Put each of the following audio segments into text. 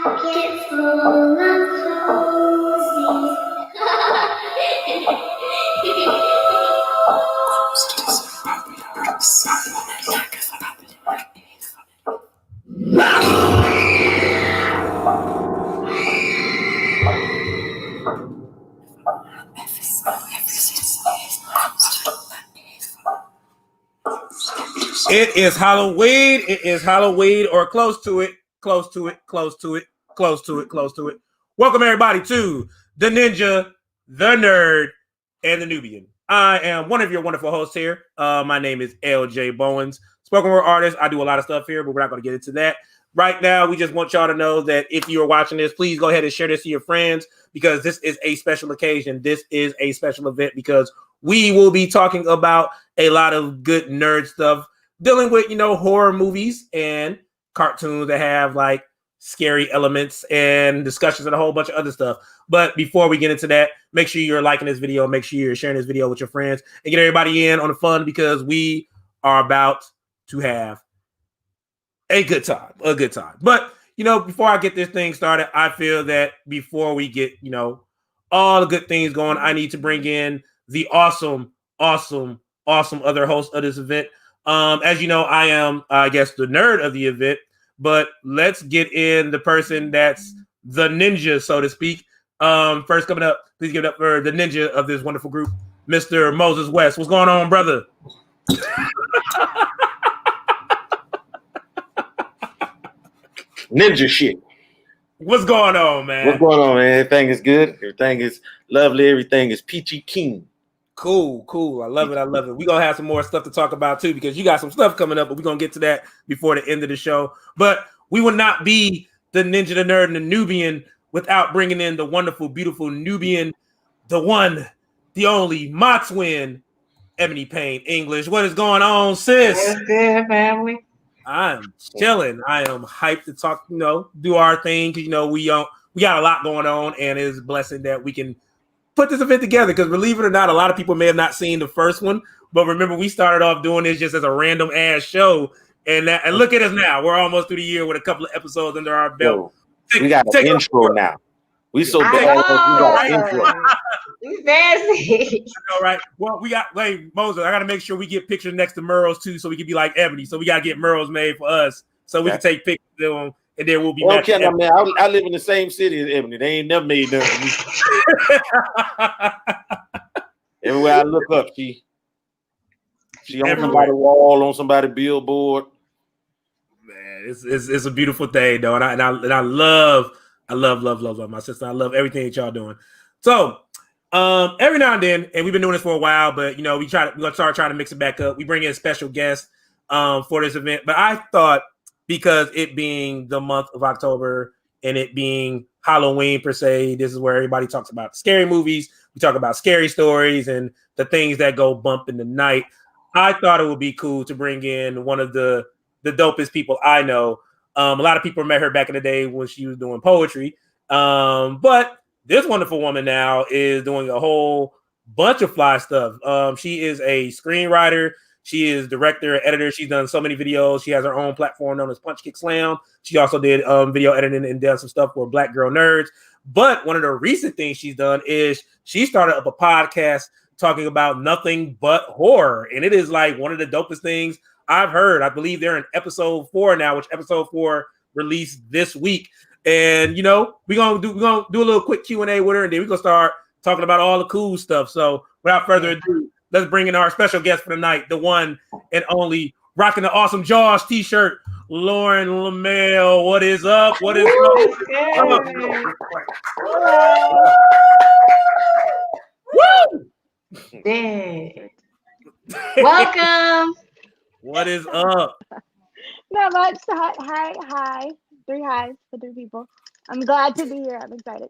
Pocket full of posies. It is Halloween. It is Halloween or close to it. Close to it. Close to it. Close to it. Close to it. Welcome everybody to the Ninja, the Nerd, and the Nubian. I am one of your wonderful hosts here. My name is LJ Bowens, spoken word artist. I do a lot of stuff here, but we're not going to get into that. Right now, we just want y'all to know that if you are watching this, please go ahead and share this to your friends because this is a special occasion. This is a special event because we will be talking about a lot of good nerd stuff dealing with, horror movies and cartoons that have like scary elements and discussions and a whole bunch of other stuff. But before we get into that, make sure you're liking this video. Make sure you're sharing this video with your friends and get everybody in on the fun because we are about to have a good time. But, before I get this thing started, I feel that before we get, all the good things going, I need to bring in the awesome other host of this event. As you know, I am, I guess, the nerd of the event, but let's get in the person that's the ninja, so to speak. First coming up, please give it up for the ninja of this wonderful group, Mr. Moses West. What's going on, brother? Ninja shit. What's going on, man? What's going on, man? Everything is good. Everything is lovely. Everything is peachy keen. Cool. I love it. We're going to have some more stuff to talk about, too, because you got some stuff coming up, but we're going to get to that before the end of the show. But we would not be the Ninja, the Nerd, and the Nubian without bringing in the wonderful, beautiful Nubian, the one, the only, my twin, Ebony Payne English. What is going on, sis? What's good, family? I'm chilling. I am hyped to talk, do our thing, because, we got a lot going on, and it's a blessing that we can put this event together because believe it or not, a lot of people may have not seen the first one, but remember we started off doing this just as a random ass show, and look at us now. We're almost through the year with a couple of episodes under our belt. We got an intro now. We so bad. We got an intro. We fancy. All right. Well, we got Moses. I got to make sure we get pictures next to Merle's too, so we can be like Ebony. So we got to get Merle's made for us, so we can take pictures of them. And then we'll be okay, now, man. I live in the same city as Ebony. They ain't never made nothing. Everywhere I look up, she on somebody's wall, on somebody's billboard. Man, it's a beautiful thing, though, and I love my sister. I love everything that y'all doing. So, every now and then, and we've been doing this for a while, but we're gonna start trying to mix it back up. We bring in special guests for this event, but I thought, because it being the month of October and it being Halloween per se, this is where everybody talks about scary movies. We talk about scary stories and the things that go bump in the night. I thought it would be cool to bring in one of the dopest people I know. A lot of people met her back in the day when she was doing poetry. But this wonderful woman now is doing a whole bunch of fly stuff. She is a screenwriter. She is director, editor. She's done so many videos. She has her own platform known as Punch Kick Slam. She also did video editing and done some stuff for Black Girl Nerds. But one of the recent things she's done is she started up a podcast talking about nothing but horror. And it is like one of the dopest things I've heard. I believe they're in episode 4 now, which episode 4 released this week. And, we're gonna do a little quick Q&A with her, and then we're going to start talking about all the cool stuff. So without further ado, let's bring in our special guest for the night, the one and only, rocking the awesome Jaws t-shirt, Lauren Melle. What is up? What is up? Woo! Dead. Welcome. What is up? Not much. Hi. 3 highs for 3 people. I'm glad to be here. I'm excited.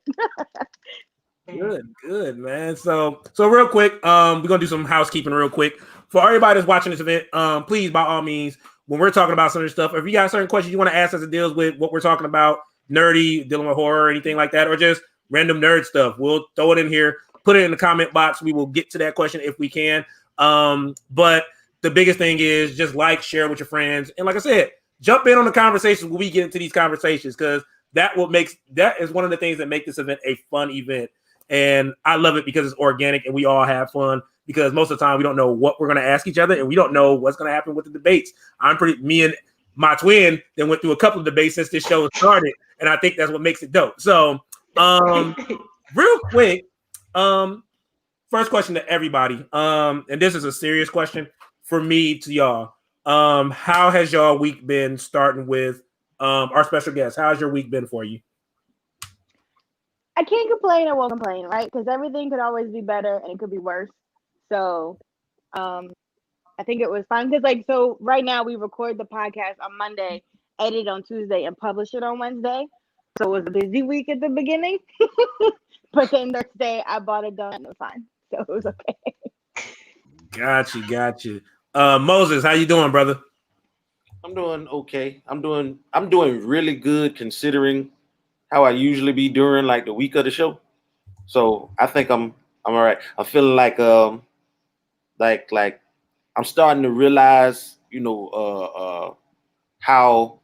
Good, man. So real quick, we're gonna do some housekeeping real quick for everybody that's watching this event. Please, by all means, when we're talking about some of this stuff, if you got certain questions you want to ask us that deals with what we're talking about, nerdy, dealing with horror, or anything like that, or just random nerd stuff, we'll throw it in here. put it in the comment box. We will get to that question if we can. But the biggest thing is just like, share with your friends. And like I said, jump in on the conversations when we get into these conversations, because that is one of the things that make this event a fun event. And I love it because it's organic and we all have fun, because most of the time we don't know what we're going to ask each other and we don't know what's going to happen with the debates. Me and my twin then went through a couple of debates since this show started, and I think that's what makes it dope. So real quick, first question to everybody, and this is a serious question for me to y'all. How has y'all week been, starting with our special guest? How's your week been for you? I can't complain. I won't complain, right? Because everything could always be better and it could be worse. So I think it was fine. Because so right now we record the podcast on Monday, edit on Tuesday, and publish it on Wednesday. So it was a busy week at the beginning. But then Thursday I bought it done and it was fine. So it was okay. Got you. Moses, how you doing, brother? I'm doing okay. I'm doing really good considering how I usually be during like the week of the show. So I think I'm all right. I'm feeling like I'm starting to realize, how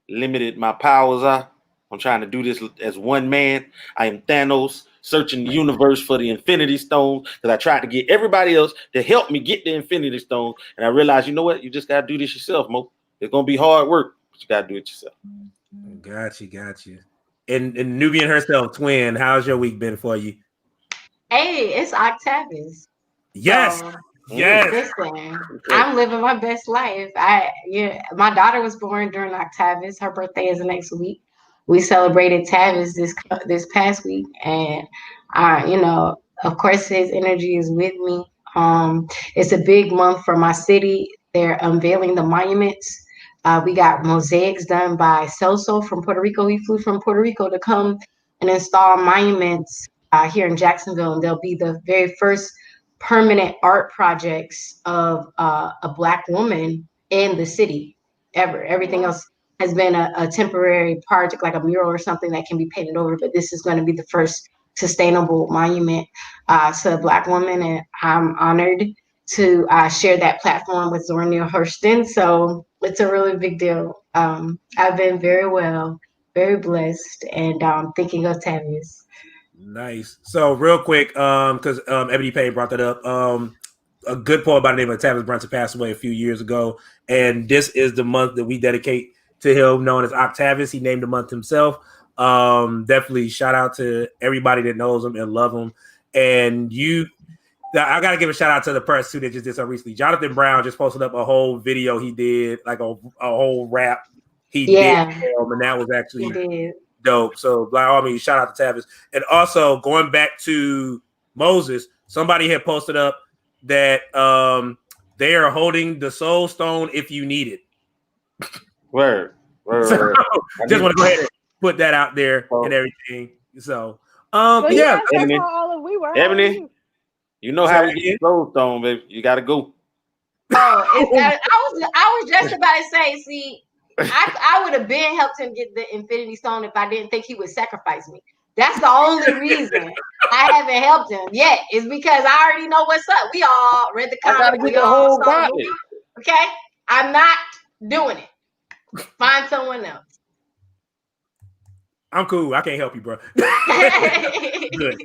limited my powers are. I'm trying to do this as one man. I am Thanos searching the universe for the Infinity Stones, because I tried to get everybody else to help me get the Infinity Stones. And I realized, you know what? You just got to do this yourself, Mo. It's going to be hard work, but you got to do it yourself. Got you. And Nubian herself, twin, how's your week been for you? Hey, it's Octavius. Yes. So, Yes. listen, I'm living my best life. My daughter was born during Octavius. Her birthday is next week. We celebrated Tavis this past week, and of course, his energy is with me. It's a big month for my city. They're unveiling the monuments. We got mosaics done by Celso from Puerto Rico. He flew from Puerto Rico to come and install monuments here in Jacksonville, and they'll be the very first permanent art projects of a Black woman in the city ever. Everything else has been a temporary project, like a mural or something that can be painted over, but this is going to be the first sustainable monument to a Black woman, and I'm honored to share that platform with Zornia Hurston. So it's a really big deal. I've been very well, very blessed, and thinking of Tavius. Nice. So real quick, because Ebony Payne brought that up, a good poet by the name of Tavis Brunson passed away a few years ago, and this is the month that we dedicate to him, known as Octavius. He named the month himself. Definitely shout out to everybody that knows him and love him. And I got to give a shout out to the press too that just did so recently. Jonathan Brown just posted up a whole video he did, like a whole rap he did for him, and that was actually dope. So by all means, shout out to Tavis. And also going back to Moses, somebody had posted up that they are holding the Soul Stone if you need it. Word. So, just want to go ahead and put that out there and everything. So yeah, Ebony, that's how all of we were. Ebony, you know how we get Soul Stone, baby. You got to go. I was just about to say, see, I would have been helped him get the Infinity Stone if I didn't think he would sacrifice me. That's the only reason I haven't helped him yet, is because I already know what's up. We all read the comic. We all saw the movie. Okay? I'm not doing it. Find someone else. I'm cool. I can't help you, bro. Good.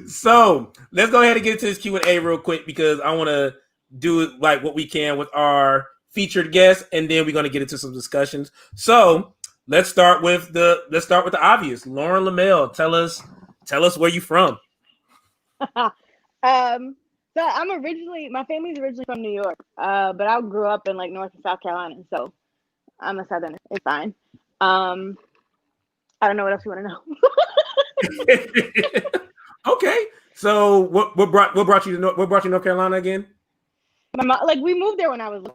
So let's go ahead and get into this Q&A real quick, because I want to do like what we can with our featured guests, and then we're going to get into some discussions. So let's start with the obvious. Lauren Lamel, tell us where you from. So my family's originally from New York, but I grew up in like North and South Carolina, so I'm a Southerner. It's fine. I don't know what else you want to know. Okay, so what brought you to North Carolina again? My mom, we moved there when I was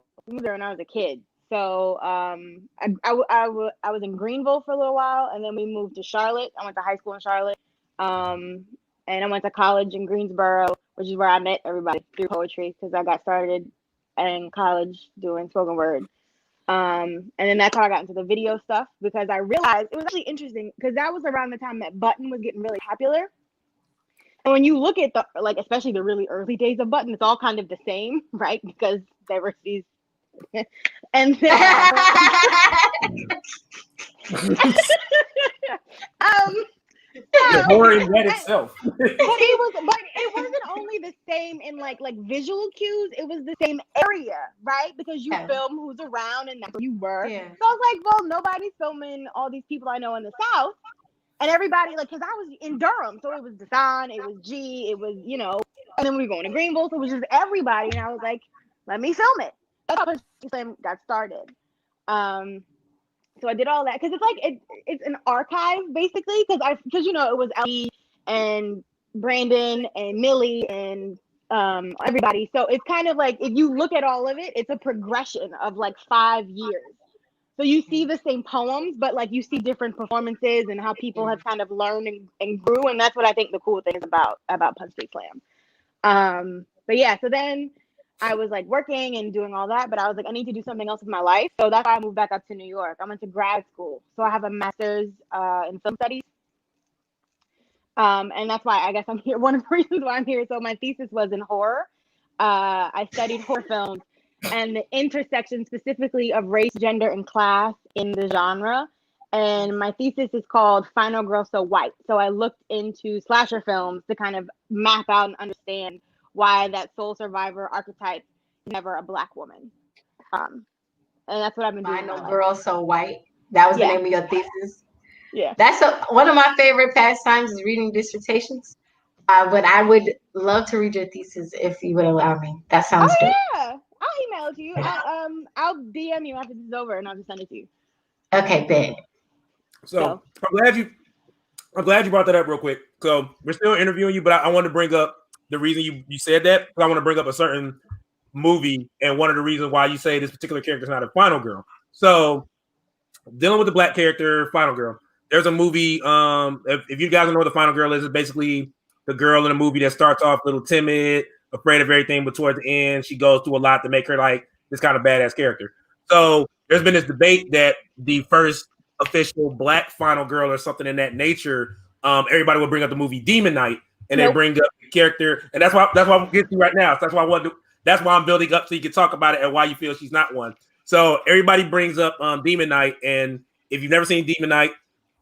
a kid. So I was in Greenville for a little while, and then we moved to Charlotte. I went to high school in Charlotte, and I went to college in Greensboro, which is where I met everybody through poetry, because I got started in college doing spoken word. And then that's how I got into the video stuff, because I realized it was actually interesting, because that was around the time that Button was getting really popular. And when you look at the, like, especially the really early days of Button, it's all kind of the same, right? Because diversities. And then, The horror in that itself. but it wasn't only the same in like visual cues. It was the same area, right? Because you film who's around, and that's where you were. Yeah. So I was like, well, nobody's filming all these people I know in the South, and everybody, like, because I was in Durham, so it was Desan, it was G, it was, you know, and then we were going to Greenville, so it was just everybody, and I was like, let me film it. That's how Punchy Slam got started. So I did all that because it's like it's an archive basically, because you know it was Ali and Brandon and Millie and everybody. So it's kind of like, if you look at all of it, it's a progression of like 5 years. So you see the same poems, but like you see different performances and how people have kind of learned and grew, and that's what I think the cool thing is about Punchy Slam. But yeah, so then I was like working and doing all that, but I was like, I need to do something else with my life. So that's why I moved back up to New York. I went to grad school. So I have a master's in film studies. And that's why I guess I'm here. One of the reasons why I'm here. So my thesis was in horror. I studied horror films and the intersection specifically of race, gender, and class in the genre. And my thesis is called Final Girl So White. So I looked into slasher films to kind of map out and understand why that soul survivor archetype is never a Black woman. And that's what I've been doing. Final Girl So White. That was the name of your thesis? Yeah. That's one of my favorite pastimes is reading dissertations. But I would love to read your thesis if you would allow me. That sounds good. Yeah. I'll email it to you. I'll DM you after this is over and I'll just send it to you. Okay, bet. So I'm glad you brought that up real quick. So we're still interviewing you, but I want to bring up the reason you said that. I want to bring up a certain movie and one of the reasons why you say this particular character is not a final girl. So dealing with the Black character, final girl. There's a movie. If you guys don't know what the final girl is, it's basically the girl in a movie that starts off a little timid, afraid of everything, but towards the end, she goes through a lot to make her like this kind of badass character. So there's been this debate that the first official Black final girl or something in that nature, everybody will bring up the movie Demon Knight, and they bring up the character, and that's why I'm getting to right now. So that's why I'm building up so you can talk about it and why you feel she's not one. So everybody brings up Demon Knight, and if you've never seen Demon Knight,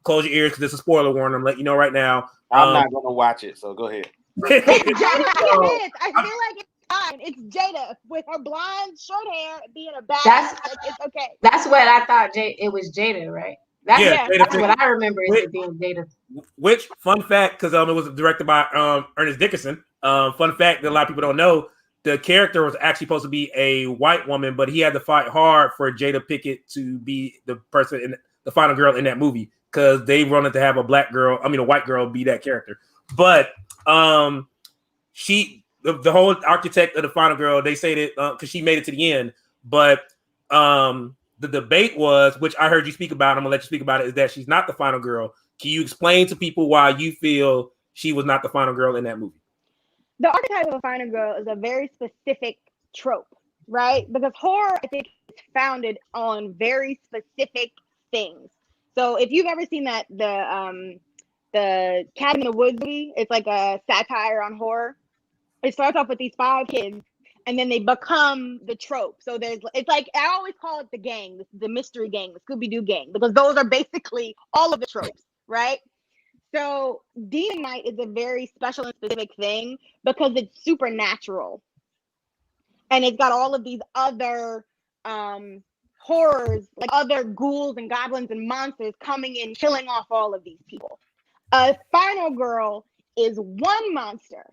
close your ears because it's a spoiler warning. I'm letting you know right now. I'm not going to watch it, so go ahead. Jada, I feel like it's fine. It's Jada with her blonde, short hair, being a badass. It's okay. That's what I thought. It was Jada, right? That's what I remember is it being Jada. Which, fun fact, because it was directed by Ernest Dickerson. Fun fact that a lot of people don't know, the character was actually supposed to be a white woman, but he had to fight hard for Jada Pinkett to be the person in the final girl in that movie because they wanted to have a white girl be that character. But the whole architect of the final girl, they say that because she made it to the end, but the debate was, which I heard you speak about, I'm gonna let you speak about it, is that she's not the final girl. Can you explain to people why you feel she was not the final girl in that movie? The archetype of a final girl is a very specific trope, right? Because horror, I think, is founded on very specific things. So if you've ever seen that the Cabin in the Woods movie, it's like a satire on horror. It starts off with these 5 kids, and then they become the trope. So it's like, I always call it the gang, the mystery gang, the Scooby-Doo gang, because those are basically all of the tropes, right? So Demon Knight is a very special and specific thing because it's supernatural. And it's got all of these other horrors, like other ghouls and goblins and monsters coming in, killing off all of these people. A final girl is one monster,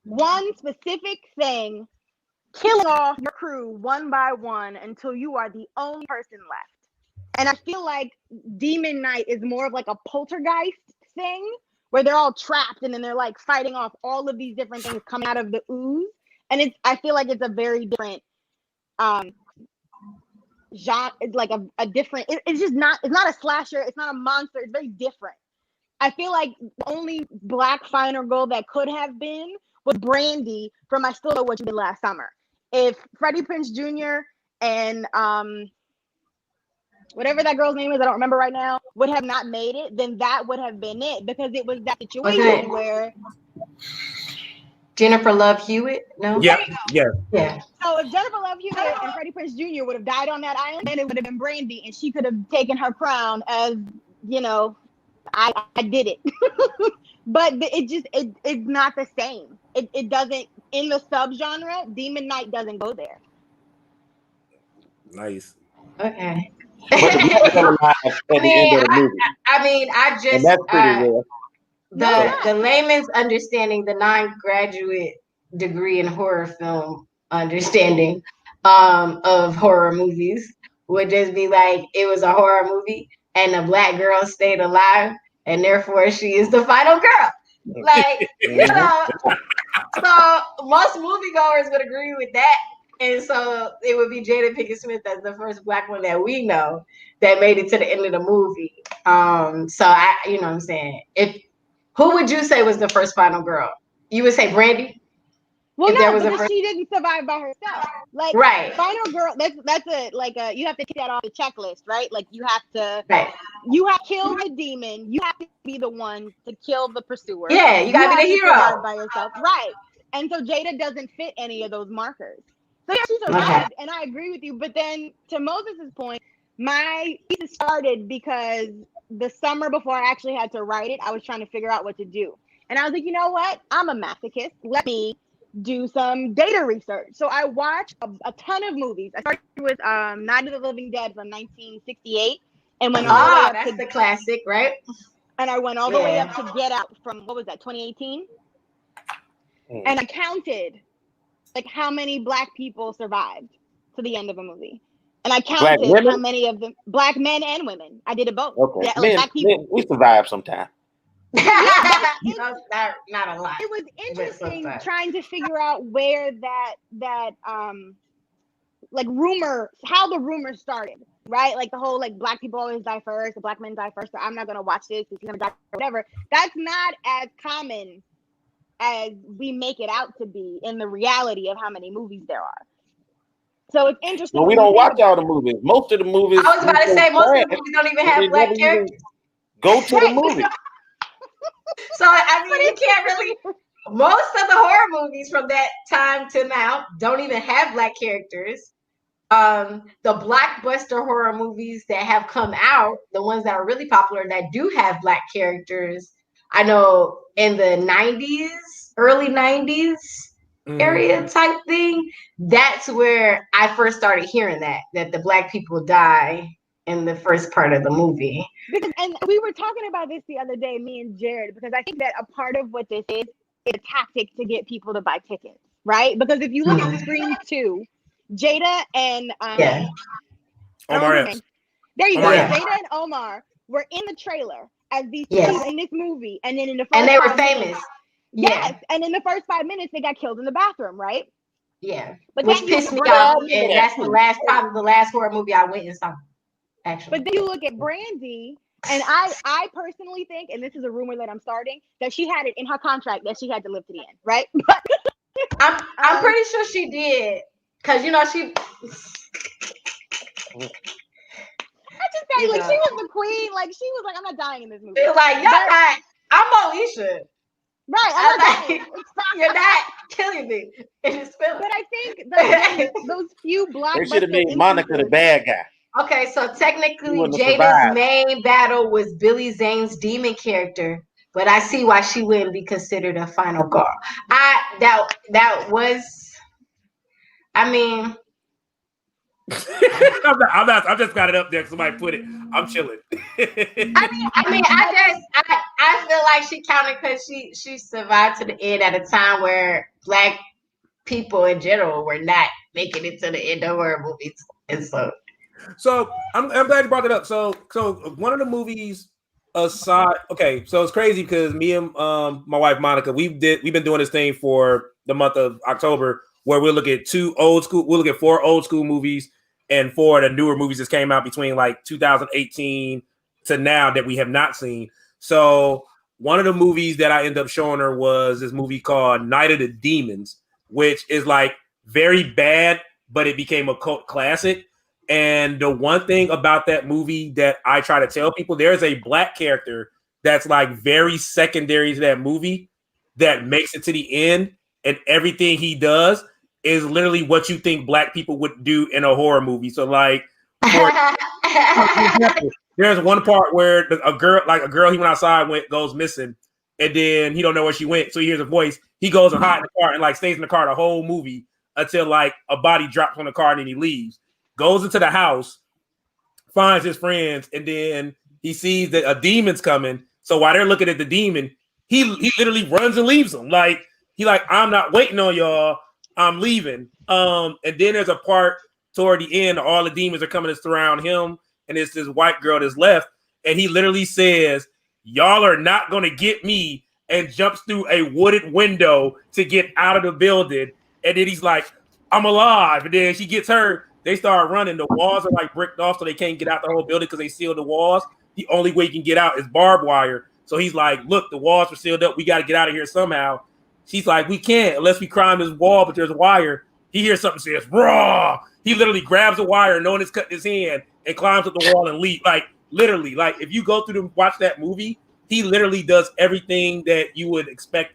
one specific thing, killing off your crew one by one until you are the only person left. And I feel like Demon Knight is more of like a poltergeist thing where they're all trapped and then they're like fighting off all of these different things coming out of the ooze. And I feel like it's a very different genre. It's like a different, it's not a slasher. It's not a monster. It's very different. I feel like the only Black final girl that could have been was Brandy from I Still Know What You Did Last Summer. If Freddie Prinze Jr. and whatever that girl's name is, I don't remember right now, would have not made it, then that would have been it, because it was that situation where Jennifer Love Hewitt? No. Yeah, yeah. Yeah. So if Jennifer Love Hewitt and Freddie Prinze Jr. would have died on that island, then it would have been Brandy, and she could have taken her crown as, you know, I did it. But it's not the same. It doesn't, in the subgenre, Demon Knight doesn't go there. Nice. Okay. But the girl's still alive at the end of the movie. I just And that's pretty rare. the layman's understanding, the non-graduate degree in horror film understanding of horror movies would just be like, it was a horror movie and the black girl stayed alive and therefore she is the final girl. Like, you know, so most moviegoers would agree with that. And so it would be Jada Pinkett Smith as the first black one that we know that made it to the end of the movie. So I, you know what I'm saying? Who would you say was the first final girl? You would say Brandy? Well, If no, there was a because first- she didn't survive by herself. Like, Right. final girl. That's you have to take that off the checklist, right? Like, you have to Right. kill the demon. You have to be the one to kill the pursuer. Yeah, you gotta be the have to survive hero. by yourself, right? And so Jada doesn't fit any of those markers. So yeah, she survived, and I agree with you. But then, to Moses' point, my thesis started because the summer before I actually had to write it, I was trying to figure out what to do, and I was like, you know what? I'm a masochist. Let me do some data research. So I watched a ton of movies. I started with Night of the Living Dead from 1968, and went all the way up That's to the classic, right? and I went all the way up to Get Out from, what was that, 2018? And I counted like how many black people survived to the end of a movie. And I counted how many of them, black men and women. I did it both. Okay. Yeah, like black people. Men, we survive sometime. Not a lot. It was interesting trying to figure out where that like rumor, how the rumor started, right? Like the whole, like, black people always die first, the black men die first, so I'm not gonna watch this, he's gonna die, or whatever. That's not as common as we make it out to be in the reality of how many movies there are. So it's interesting. Well, we don't watch all the movies. Most of the movies. I was about to say, most of the movies don't even have black characters. Go to the movie. So, I mean, you can't really. Most of the horror movies from that time to now don't even have black characters. The blockbuster horror movies that have come out, the ones that are really popular that do have black characters, I know in the 90s, early 90s area type thing, that's where I first started hearing that the black people die in the first part of the movie. And we were talking about this the other day, me and Jared, because I think that a part of what this is a tactic to get people to buy tickets, right? Because if you look at Scream 2, Jada and Omar Epps. There you Omar go. Epps. Jada and Omar were in the trailer as these Yes. two in this movie, and then in the first And they were 5 famous. minutes, yes, and in the first 5 minutes they got killed in the bathroom, right? Yeah. But Which then you pissed me look off. at- And that's probably the last horror movie I went and saw. Actually. But then you look at Brandy, and I personally think, and this is a rumor that I'm starting, that she had it in her contract that she had to live to the end, right? I'm pretty sure she did, because she. I just say, like, she was the queen. Like, she was like, I'm not dying in this movie. Feel like, y'all not. I'm Moesha. Right. I'm I'm not like, dying. you're not killing me. It is feeling. But I think those few They should have made Monica the bad guy. Okay, so technically wouldn't have Jada's survived. main battle was Billy Zane's demon character, but I see why she wouldn't be considered a final girl. That was, I mean, I just got it up there because somebody put it. I'm chilling. I feel like she counted because she survived to the end at a time where black people in general were not making it to the end of horror movies, and So I'm glad you brought that up. So one of the movies aside, okay, so it's crazy because me and my wife Monica, we've been doing this thing for the month of October where we'll look at we'll look at 4 old school movies and 4 of the newer movies that came out between like 2018 to now that we have not seen. So one of the movies that I ended up showing her was this movie called Night of the Demons, which is like very bad, but it became a cult classic. And the one thing about that movie that I try to tell people, there's a black character that's like very secondary to that movie that makes it to the end. and everything he does is literally what you think black people would do in a horror movie. So like, for example, there's one part where a girl he went outside, goes missing, and then he don't know where she went. So he hears a voice. He goes and hides in the car and like stays in the car the whole movie until like a body drops on the car and then he leaves. Goes into the house, finds his friends, and then he sees that a demon's coming. So while they're looking at the demon, he literally runs and leaves them. Like I'm not waiting on y'all. I'm leaving. And then there's a part toward the end, all the demons are coming to surround him, and it's this white girl that's left, and he literally says, "Y'all are not gonna get me," and jumps through a wooded window to get out of the building. And then he's like, "I'm alive." And then she gets hurt. They start running. The walls are like bricked off, so they can't get out the whole building because they sealed the walls. The only way you can get out is barbed wire. So he's like, "Look, the walls are sealed up. We got to get out of here somehow." She's like, "We can't unless we climb this wall, but there's wire." He hears something says, "Raw." He literally grabs a wire, knowing it's cutting his hand, and climbs up the wall and leaps. Like literally, like if you go through watch that movie, he literally does everything that you would expect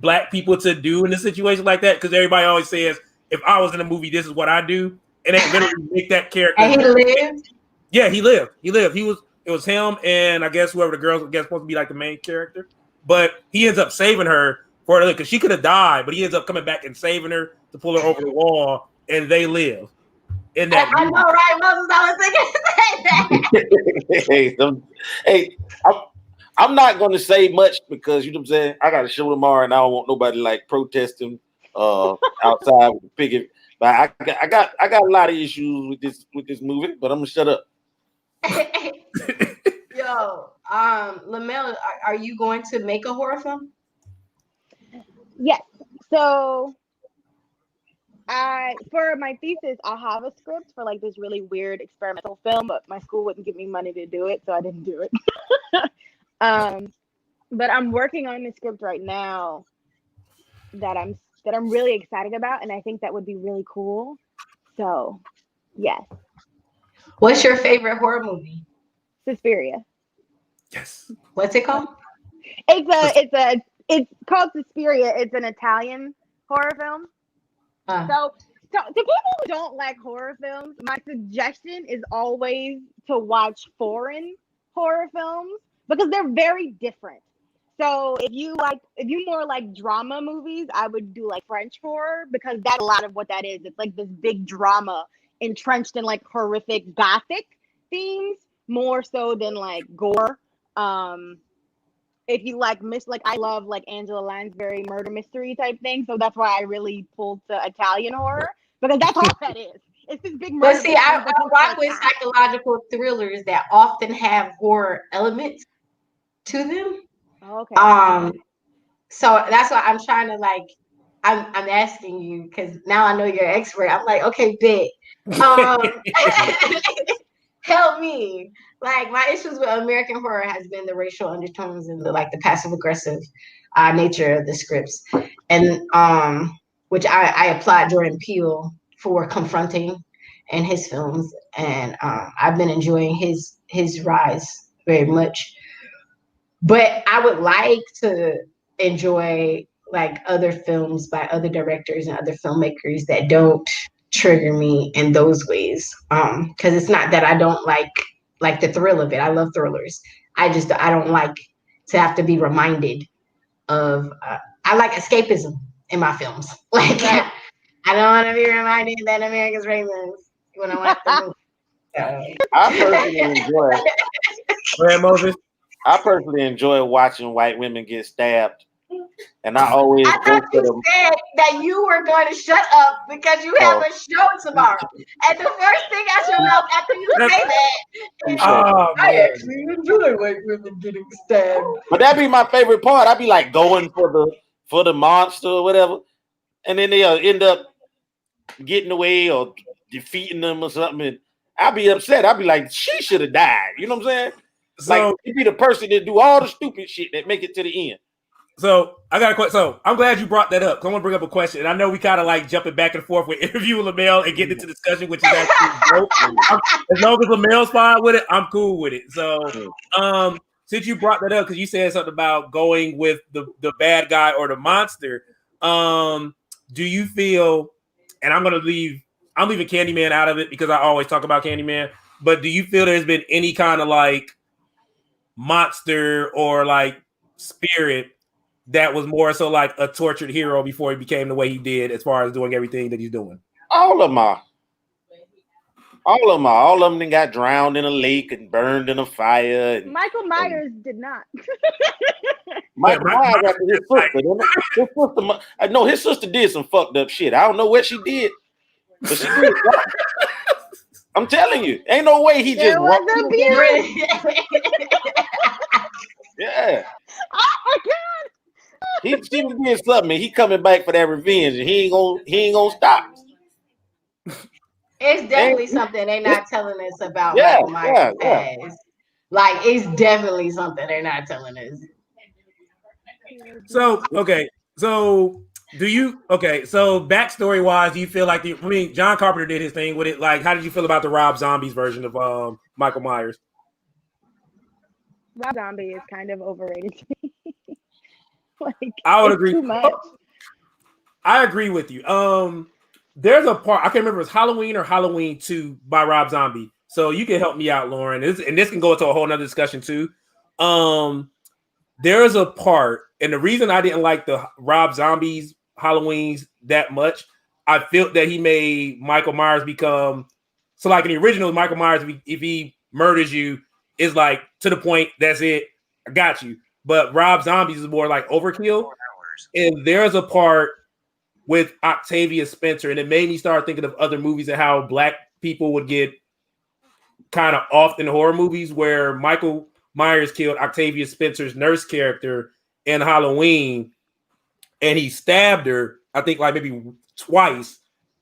black people to do in a situation like that. Because everybody always says, "If I was in a movie, this is what I do," and they literally make that character. And he lived. Yeah, he lived. It was him, and I guess whoever the girl's supposed to be like the main character, but he ends up saving her for her because she could have died, but he ends up coming back and saving her to pull her over the wall, and they live. In that I know, right? Moses, I was thinking Hey, I'm not going to say much because you know what I'm saying. I got a show tomorrow, and I don't want nobody like protesting outside with the picket. But I got a lot of issues with this movie, but I'm gonna shut up. Yo, Melle, are you going to make a horror film? Yes. So for my thesis, I have a script for like this really weird experimental film, but my school wouldn't give me money to do it, so I didn't do it. But I'm working on the script right now that I'm really excited about, and I think that would be really cool. So, yes. What's your favorite horror movie? Suspiria. Yes. What's it called? It's called Suspiria. It's an Italian horror film. So to people who don't like horror films, my suggestion is always to watch foreign horror films because they're very different. So if you more like drama movies, I would do like French horror because that's a lot of what that is. It's like this big drama entrenched in like horrific gothic themes more so than like gore. If you like I love like Angela Lansbury murder mystery type thing, so that's why I really pulled to Italian horror because that's all that is. It's this big murder. But see, I rock with psychological thrillers that often have horror elements to them. Okay. So that's why I'm trying to like. I'm asking you because now I know you're an expert. I'm like, okay, bet. Help me. Like my issues with American horror has been the racial undertones and the passive aggressive nature of the scripts, and which I applaud Jordan Peele for confronting in his films, and I've been enjoying his rise very much. But I would like to enjoy like other films by other directors and other filmmakers that don't trigger me in those ways. Because it's not that I don't like the thrill of it. I love thrillers. I don't like to have to be reminded of. I like escapism in my films. Like I don't want to be reminded that America's racist when I watch the movie. I personally enjoy. Go ahead, Moses. I personally enjoy watching white women get stabbed, and I always I thought you said that you were going to shut up because you have a show tomorrow, and the first thing out your mouth after you say that is, I actually enjoy white women getting stabbed. But that'd be my favorite part. I'd be like going for the monster or whatever, and then they'll end up getting away or defeating them or something, and I'd be upset. I'd be like, she should have died. You know what I'm saying? So, like you be the person that do all the stupid shit that make it to the end. So I got a question. So I'm glad you brought that up. I want to bring up a question, and I know we kind of like jumping back and forth with interviewing Melle and getting into discussion, which is actually dope. As long as Mel's fine with it, I'm cool with it. So since you brought that up, because you said something about going with the bad guy or the monster, Do you feel? And I'm leaving Candyman out of it because I always talk about Candyman. But do you feel there's been any kind of like monster or like spirit that was more so like a tortured hero before he became the way he did, as far as doing everything that he's doing? All of them are. All of them got drowned in a lake and burned in a fire. And, Michael Myers did not. Michael Myers after his sister. His sister, no, his sister did some fucked up shit. I don't know what she did, but she did. I'm telling you, ain't no way he There just was walked. abuse. Yeah, Oh my god. she did something. And he coming back for that revenge, and he ain't gonna stop. It's definitely something they're not telling us about Yeah, Michael Myers' yeah. past. Like, it's definitely something they're not telling us. So so backstory wise, do you feel like John Carpenter did his thing with it? Like, how did you feel about the Rob Zombies version of Michael Myers? Rob Zombie is kind of overrated to me. Like, I would it's agree. Too much. I agree with you. There's a part I can't remember if it's Halloween or Halloween 2 by Rob Zombie. So you can help me out, Lauren. And this can go into a whole nother discussion too. There's a part, and the reason I didn't like the Rob Zombies Halloweens that much, I felt that he made Michael Myers become so like in the original Michael Myers, if he murders you, is like to the point, that's it, I got you. But Rob Zombies is more like overkill. And there's a part with Octavia Spencer, and it made me start thinking of other movies and how black people would get kind of off in horror movies, where Michael Myers killed Octavia Spencer's nurse character in Halloween, and he stabbed her, I think like maybe twice,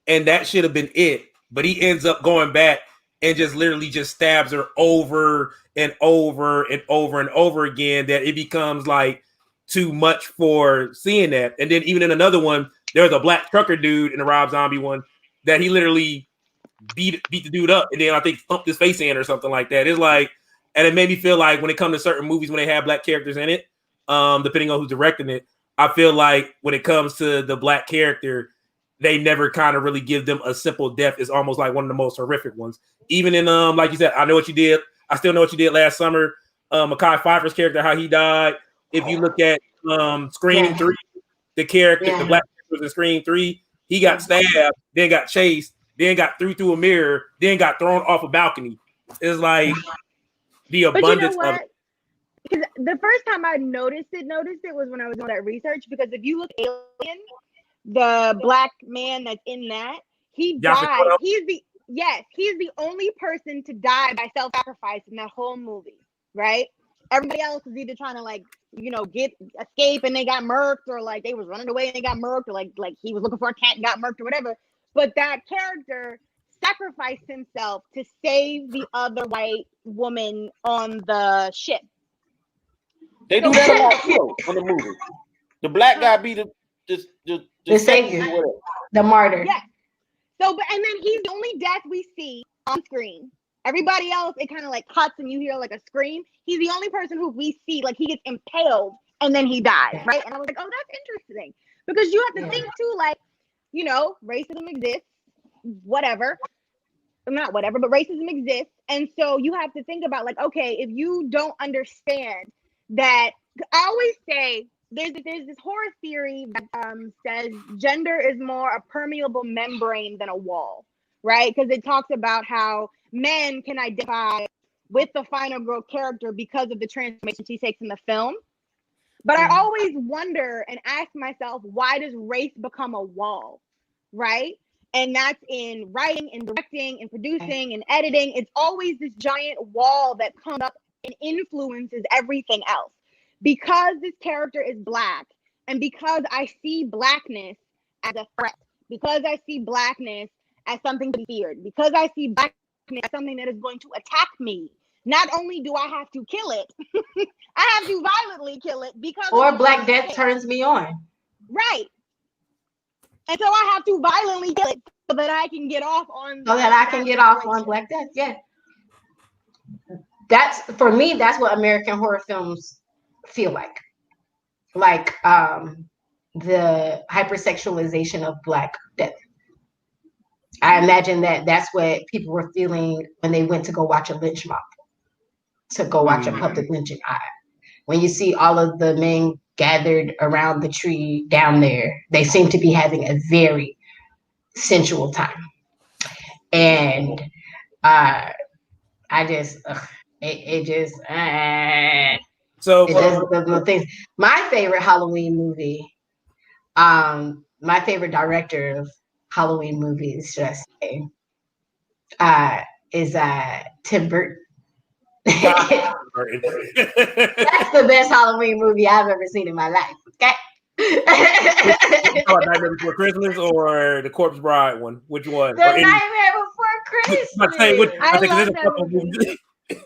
and that should have been it. But he ends up going back and just literally just stabs her over and over and over and over again, that it becomes like too much for seeing that. And then even in another one, there's a black trucker dude in the Rob Zombie one that he literally beat the dude up and then I think thumped his face in or something like that. It's like, and it made me feel like when it comes to certain movies when they have black characters in it, depending on who's directing it, I feel like when it comes to the black character, they never kind of really give them a simple death. It's almost like one of the most horrific ones. Even in like you said, I Know What You Did. I Still Know What You Did last summer. Mekhi Phifer's character, how he died. If you look at Scream 3, the character, the black character was in Scream 3, he got stabbed, then got chased, then got through a mirror, then got thrown off a balcony. It's like the abundance of it. Because the first time I noticed it was when I was doing that research. Because if you look at Alien, the black man that's in that, he died. He's the only person to die by self-sacrifice in that whole movie, right? Everybody else was either trying to escape and they got murked, or like they was running away and they got murked, or like he was looking for a cat and got murked or whatever. But that character sacrificed himself to save the other white woman on the ship. They do that a lot too in the movie. The black guy be the savior, the martyr. Yeah. So, and then he's the only death we see on screen. Everybody else, it kind of like cuts and you hear like a scream. He's the only person who we see like he gets impaled and then he dies, right? And I was like, oh, that's interesting, because you have to think too, like, you know, racism exists, whatever. Not whatever, but racism exists. And so you have to think about like, okay, if you don't understand that, I always say there's this horror theory that says gender is more a permeable membrane than a wall, right? Because it talks about how men can identify with the final girl character because of the transformation she takes in the film. But I always wonder and ask myself, why does race become a wall, right? And that's in writing and directing and producing and editing. It's always this giant wall that comes up and influences everything else. Because this character is black, and because I see blackness as a threat, because I see blackness as something to be feared, because I see blackness as something that is going to attack me, not only do I have to kill it, I have to violently kill it because or Black Death turns me on. Right. And so I have to violently kill it so that I can get off on Black Death. Yeah. That's, for me, that's what American horror films feel like. Like the hypersexualization of Black death. I imagine that's what people were feeling when they went to go watch a lynch mob, to go watch a public lynching. When you see all of the men gathered around the tree down there, they seem to be having a very sensual time. And I just, it just, So it does the things. My favorite Halloween movie, my favorite director of Halloween movies, should I say, is Tim Burton. That's the best Halloween movie I've ever seen in my life. Okay. Nightmare Before Christmas or the Corpse Bride one? Which one? The Nightmare Before Christmas. I love that movie. Tim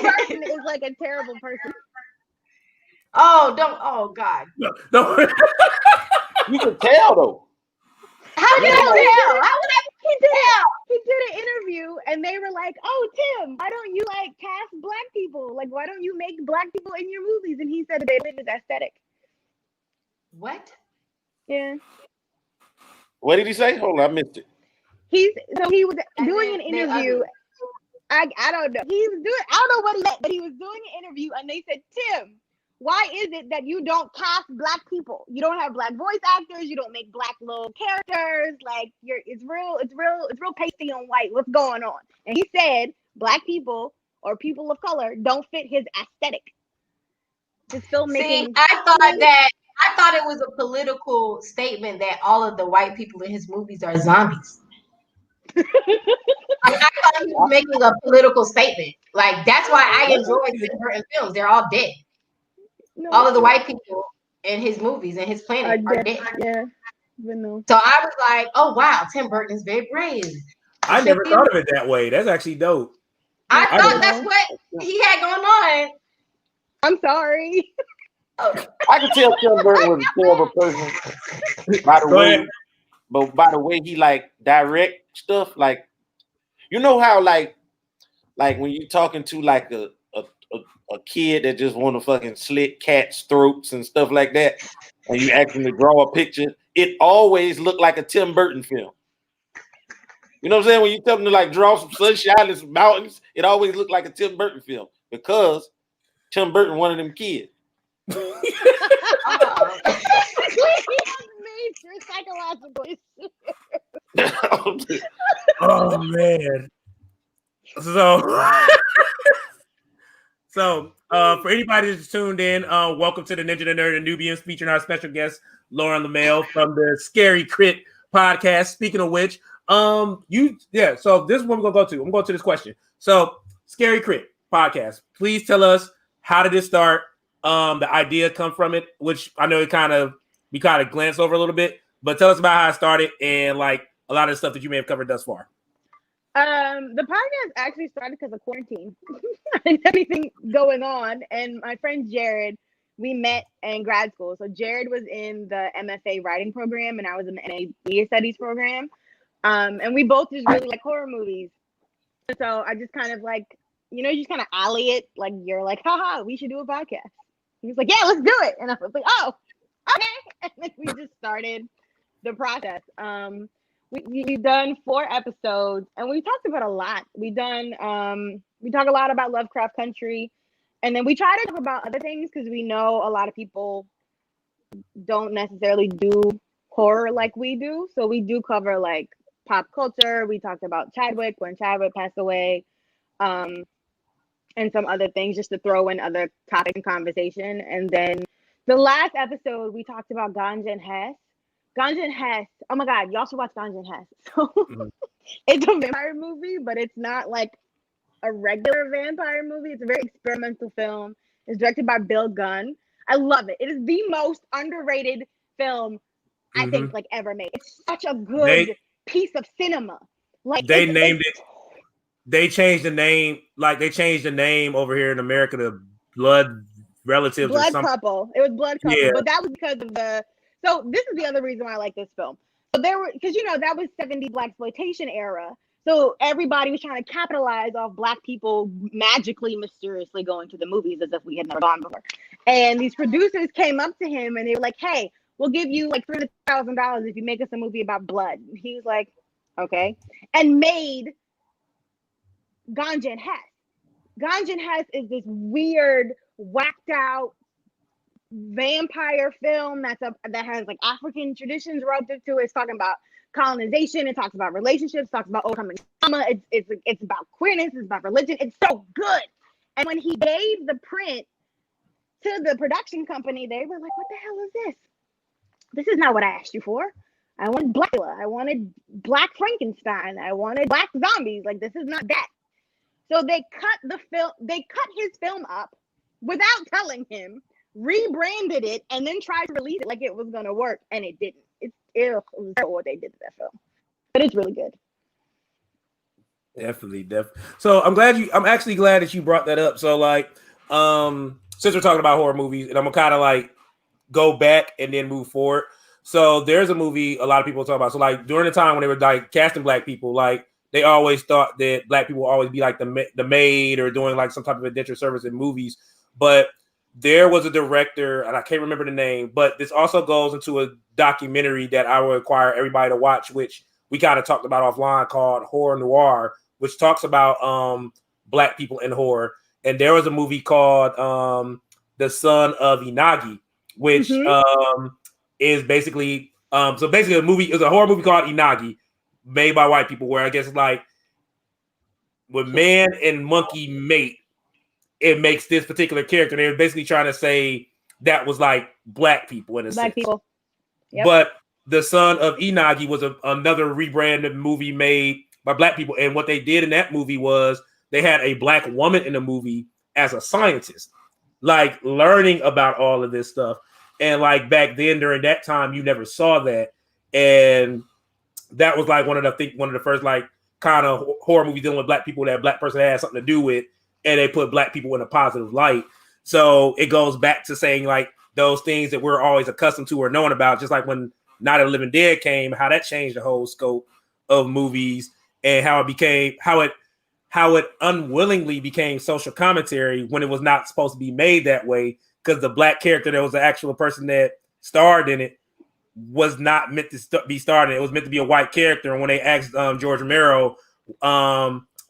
Burton is like a terrible person. Oh, don't! Oh God! No. You can tell though. How did I tell? How would I tell? He did an interview, and they were like, "Oh, Tim, why don't you like cast Black people? Like, why don't you make Black people in your movies?" And he said they live his aesthetic. What? Yeah. What did he say? Hold on, I missed it. He was doing an interview. I don't know. He was doing. I don't know what he meant, but he was doing an interview, and they said, "Tim, why is it that you don't cast Black people? You don't have Black voice actors. You don't make Black little characters. Like it's real pasty on white. What's going on?" And he said, "Black people or people of color don't fit his aesthetic." His filmmaking. See, I thought it was a political statement that all of the white people in his movies are zombies. I thought he was making a political statement. Like that's why I enjoy Tim Burton films. They're all dead. No, all of the white people in his movies and his planet are dead. Yeah. But no. So I was like, oh wow, Tim Burton is very brave. I never thought of it that way. That's actually dope. I thought that's what he had going on. I'm sorry. I can tell Tim Burton was a terrible person by the way he like direct stuff. Like, you know how like when you talking to like a kid that just want to fucking slit cats' throats and stuff like that, and you ask him to draw a picture, it always looked like a Tim Burton film. You know what I'm saying? When you tell them to like draw some sunshine and some mountains, it always looked like a Tim Burton film because Tim Burton one of them kids. Oh man. So for anybody that's tuned in, welcome to the Ninja the Nerd and Nubians, featuring our special guest Lauren Melle from the ScaryCrit Podcast. Speaking of which, so this is what I'm gonna go to. I'm going to this question. So ScaryCrit Podcast, please tell us, how did it start? The idea come from it, which I know we kind of glanced over a little bit, but tell us about how it started and like a lot of the stuff that you may have covered thus far. The podcast actually started because of quarantine. I didn't have anything going on, and my friend Jared, we met in grad school. So Jared was in the MFA writing program, and I was in the NA Media Studies program. And we both just really like horror movies. So I just kind of like, you just kind of alley it, like you're like, haha, we should do a podcast. He was like, yeah, let's do it. And I was like, oh, okay. And then we just started the process. We've done 4 episodes, and we talked about a lot. We talk a lot about Lovecraft Country, and then we try to talk about other things because we know a lot of people don't necessarily do horror like we do. So we do cover like pop culture. We talked about Chadwick when Chadwick passed away, and some other things just to throw in other topics in conversation. And then the last episode, we talked about Ganja and Hess. Ganja and Hess. Oh my God, y'all should watch Ganja and Hess. So it's a vampire movie, but it's not like a regular vampire movie. It's a very experimental film. It's directed by Bill Gunn. I love it. It is the most underrated film I think like ever made. It's such a good piece of cinema. Like they named it. They changed the name. Like they changed the name over here in America to Blood Relatives. Blood or something. Couple. It was Blood Couple, Yeah. but that was because of the. So this is the other reason why I like this film. So there were, because that was 70s blaxploitation era. So everybody was trying to capitalize off Black people magically, mysteriously going to the movies as if we had never gone before. And these producers came up to him and they were like, "Hey, we'll give you like $300,000 if you make us a movie about blood. And he was like, okay, and made Ganja and Hess. Ganja and Hess is this weird, whacked out vampire film that has like African traditions relative to it. It's talking about colonization. It talks about relationships. Talks about overcoming trauma. It's about queerness. It's about religion. It's so good. And when he gave the print to the production company, they were like, "What the hell is this? This is not what I asked you for. I wanted Blackula. I wanted Black Frankenstein. I wanted Black zombies. Like, this is not that." So they cut the film. They cut his film up without telling him, rebranded it, and then tried to release it like it was gonna work, and it didn't. It was terrible what they did to that film, but it's really good. Definitely. So I'm actually glad that you brought that up. So like, since we're talking about horror movies, and I'm gonna kind of like go back and then move forward. So there's a movie a lot of people talk about. So like during the time when they were like casting Black people, like they always thought that Black people will always be like the maid or doing like some type of indentured service in movies. But there was a director, and I can't remember the name, but this also goes into a documentary that I would require everybody to watch, which we kind of talked about offline, called Horror Noir, which talks about Black people in horror. And there was a movie called The Son of Inagi, which is basically so basically a movie is a horror movie called Inagi, made by white people, where I guess like when man and monkey mate, it makes this particular character. They're basically trying to say that was like Black people in a sense. People. Yep. But The Son of Inagi was another rebranded movie made by Black people. And what they did in that movie was they had a Black woman in the movie as a scientist, like learning about all of this stuff. And like back then during that time, you never saw that. And that was like one of the first like kind of horror movies dealing with Black people that a Black person had something to do with. And they put Black people in a positive light. So it goes back to saying like those things that we're always accustomed to or knowing about, just like when Night of the Living Dead came, how that changed the whole scope of movies and how it unwillingly became social commentary when it was not supposed to be made that way, because the Black character that was the actual person that starred in it was not meant to be starred in it. It was meant to be a white character. And when they asked George Romero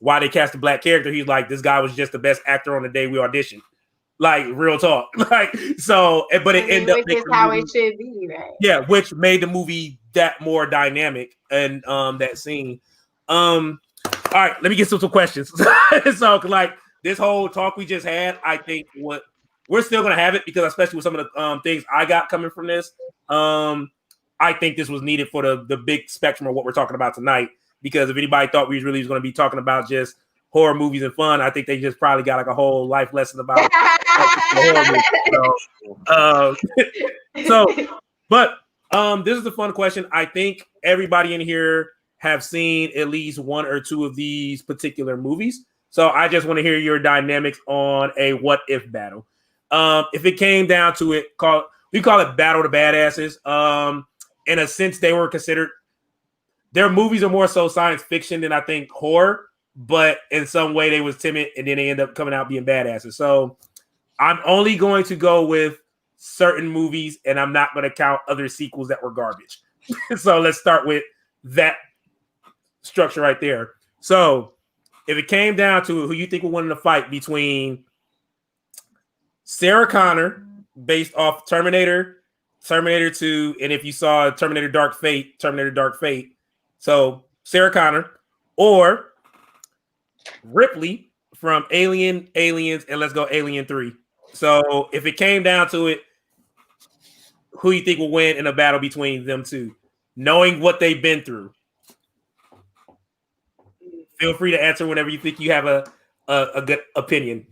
why they cast a Black character, he's like, this guy was just the best actor on the day we auditioned. Like, real talk. Like, so, but it ended up making how it should be, right? Yeah, which made the movie that more dynamic and that scene. All right, let me get some questions. So, like this whole talk we just had, I think what we're still gonna have it, because especially with some of the things I got coming from this, I think this was needed for the big spectrum of what we're talking about tonight. Because if anybody thought we was going to be talking about just horror movies and fun, I think they just probably got like a whole life lesson about horror movies. But this is a fun question. I think everybody in here have seen at least one or two of these particular movies. So I just want to hear your dynamics on a what if battle. If it came down to it, we call it Battle of the Badasses. In a sense, they were considered. Their movies are more so science fiction than I think horror, but in some way they was timid and then they end up coming out being badasses. So I'm only going to go with certain movies and I'm not going to count other sequels that were garbage. So let's start with that structure right there. So if it came down to who you think would win in the fight between Sarah Connor, based off Terminator 2, and if you saw Terminator Dark Fate. So Sarah Connor or Ripley from Aliens, and let's go Alien 3. So if it came down to it, who you think will win in a battle between them two, knowing what they've been through? Feel free to answer whenever you think you have a good opinion.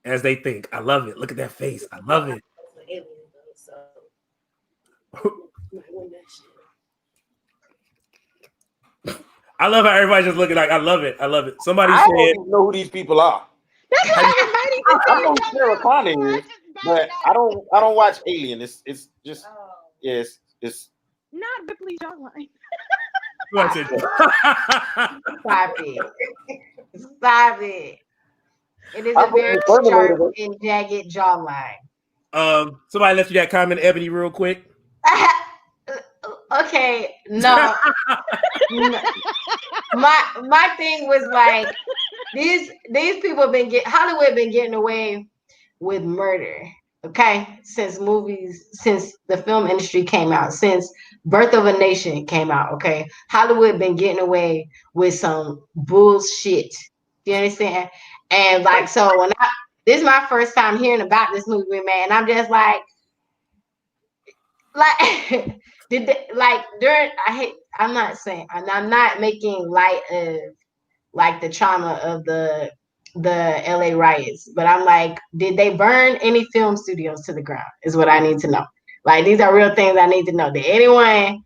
As they think. I love it. Look at that face. I love it. I love how everybody's just looking like, I love it. Somebody I said, don't even know who these people are. I know who Sarah Connor is, but I don't watch Alien. It's just yes, it's not Ripley jawline. Stop it. It is a very sharp and jagged jawline. Somebody left you that comment, Ebony, real quick. Okay, no. My thing was like these people Hollywood been getting away with murder, okay, since the film industry came out, since Birth of a Nation came out, okay. Hollywood been getting away with some bullshit. You understand? And like, so this is my first time hearing about this movie, man. I'm just like did they, like during I'm not making light of like the trauma of the LA riots, but I'm like, did they burn any film studios to the ground is what I need to know. Like, these are real things I need to know. Did anyone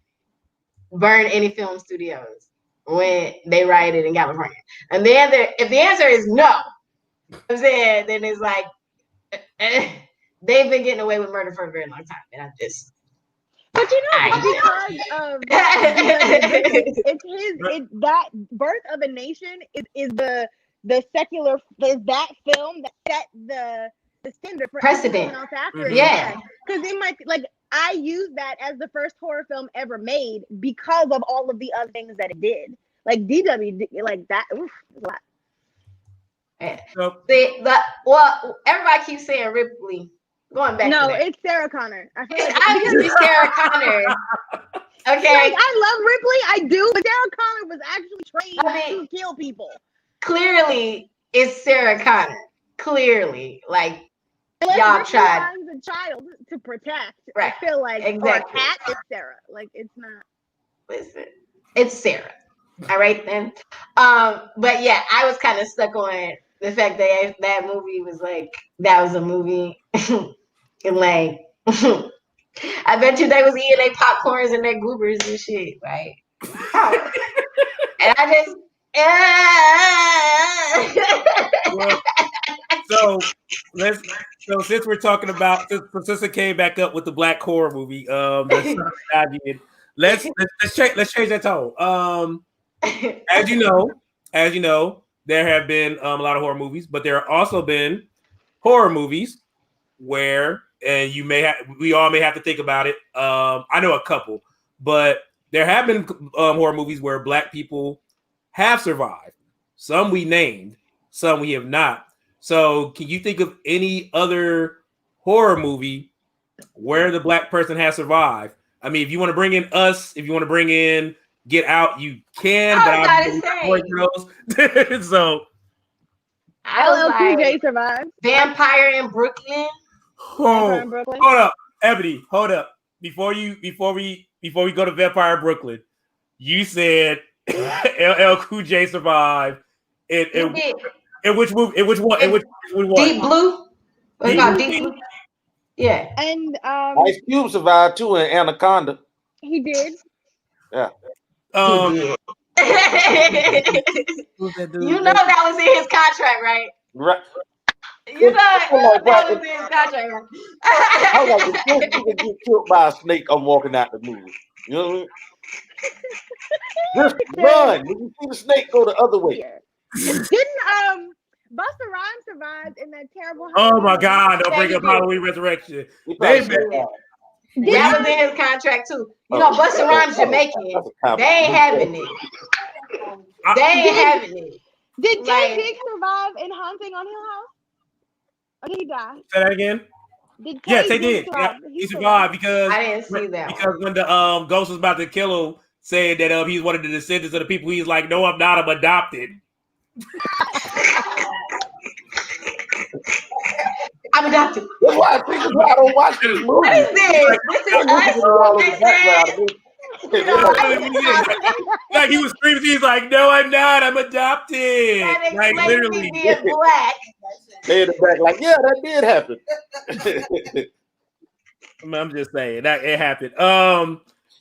burn any film studios when they rioted in California? And if the answer is no, I'm saying, then it's like they've been getting away with murder for a very long time, and I'm just. But you know, because of that Birth of a Nation is the secular, is that film that set the standard for precedent. Else after. Yeah, because it might, like, I use that as the first horror film ever made because of all of the other things that it did. Like DW, like that. Oof, a lot. Well, everybody keeps saying Ripley. Going back. No, to that. it's Sarah Connor. I feel like I'm gonna be Sarah Connor. Okay. Like, I love Ripley, I do, but Sarah Connor was actually trained to kill people. Clearly, it's Sarah Connor. Clearly, like, y'all tried. A child to protect. Right. I feel like exactly. Or a cat is Sarah. Like, it's not. Listen, it's Sarah. All right then. But yeah, I was kind of stuck on the fact that that movie was like, that was a movie. And like, I bet you they was eating their popcorns and their goobers and shit, right? And I just, well, so since we're talking about, since it came back up with the black horror movie, let's change that tone. As you know, there have been a lot of horror movies, but there have also been horror movies where, and we all may have to think about it. I know a couple, but there have been horror movies where black people have survived. Some we named, some we have not. So can you think of any other horror movie where the black person has survived? I mean, if you want to bring in Us, if you want to bring in Get Out, you can, but I'm those. So LL survived. Vampire in Brooklyn. Hold up, Ebony. Hold up. Before we go to Vampire in Brooklyn, you said LL Cool J survived. In which movie? In which one? Deep Blue. What's it called? Deep Blue. Yeah. And Ice Cube survived too in Anaconda. He did. Yeah. You know that was in his contract, right? Right. You know that was in his contract, right? I was like, if you get killed by a snake, I'm walking out the movie. You know what I mean? Just run. When you see the snake, go the other way. Didn't Busta Rhymes survived in that terrible? Oh my God! Don't bring up Halloween Resurrection. That was in his contract too. You know, Busta Rhymes Jamaican. They ain't having it. They ain't having it. Did Tay Diggs survive in Haunting on Hill House? Or did he die? Say that again. Tay Diggs. Yeah, he survived because I didn't see that. Because when the ghost was about to kill him, saying that he's one of the descendants of the people, he's like, "No, I'm not. I'm adopted." I'm adopted. That's why I don't watch this movie. What is this? This is us. Like he was screaming, he's like, "No, I'm not. I'm adopted." Like literally, being black. They in the back, like, yeah, that did happen. I'm just saying that it happened.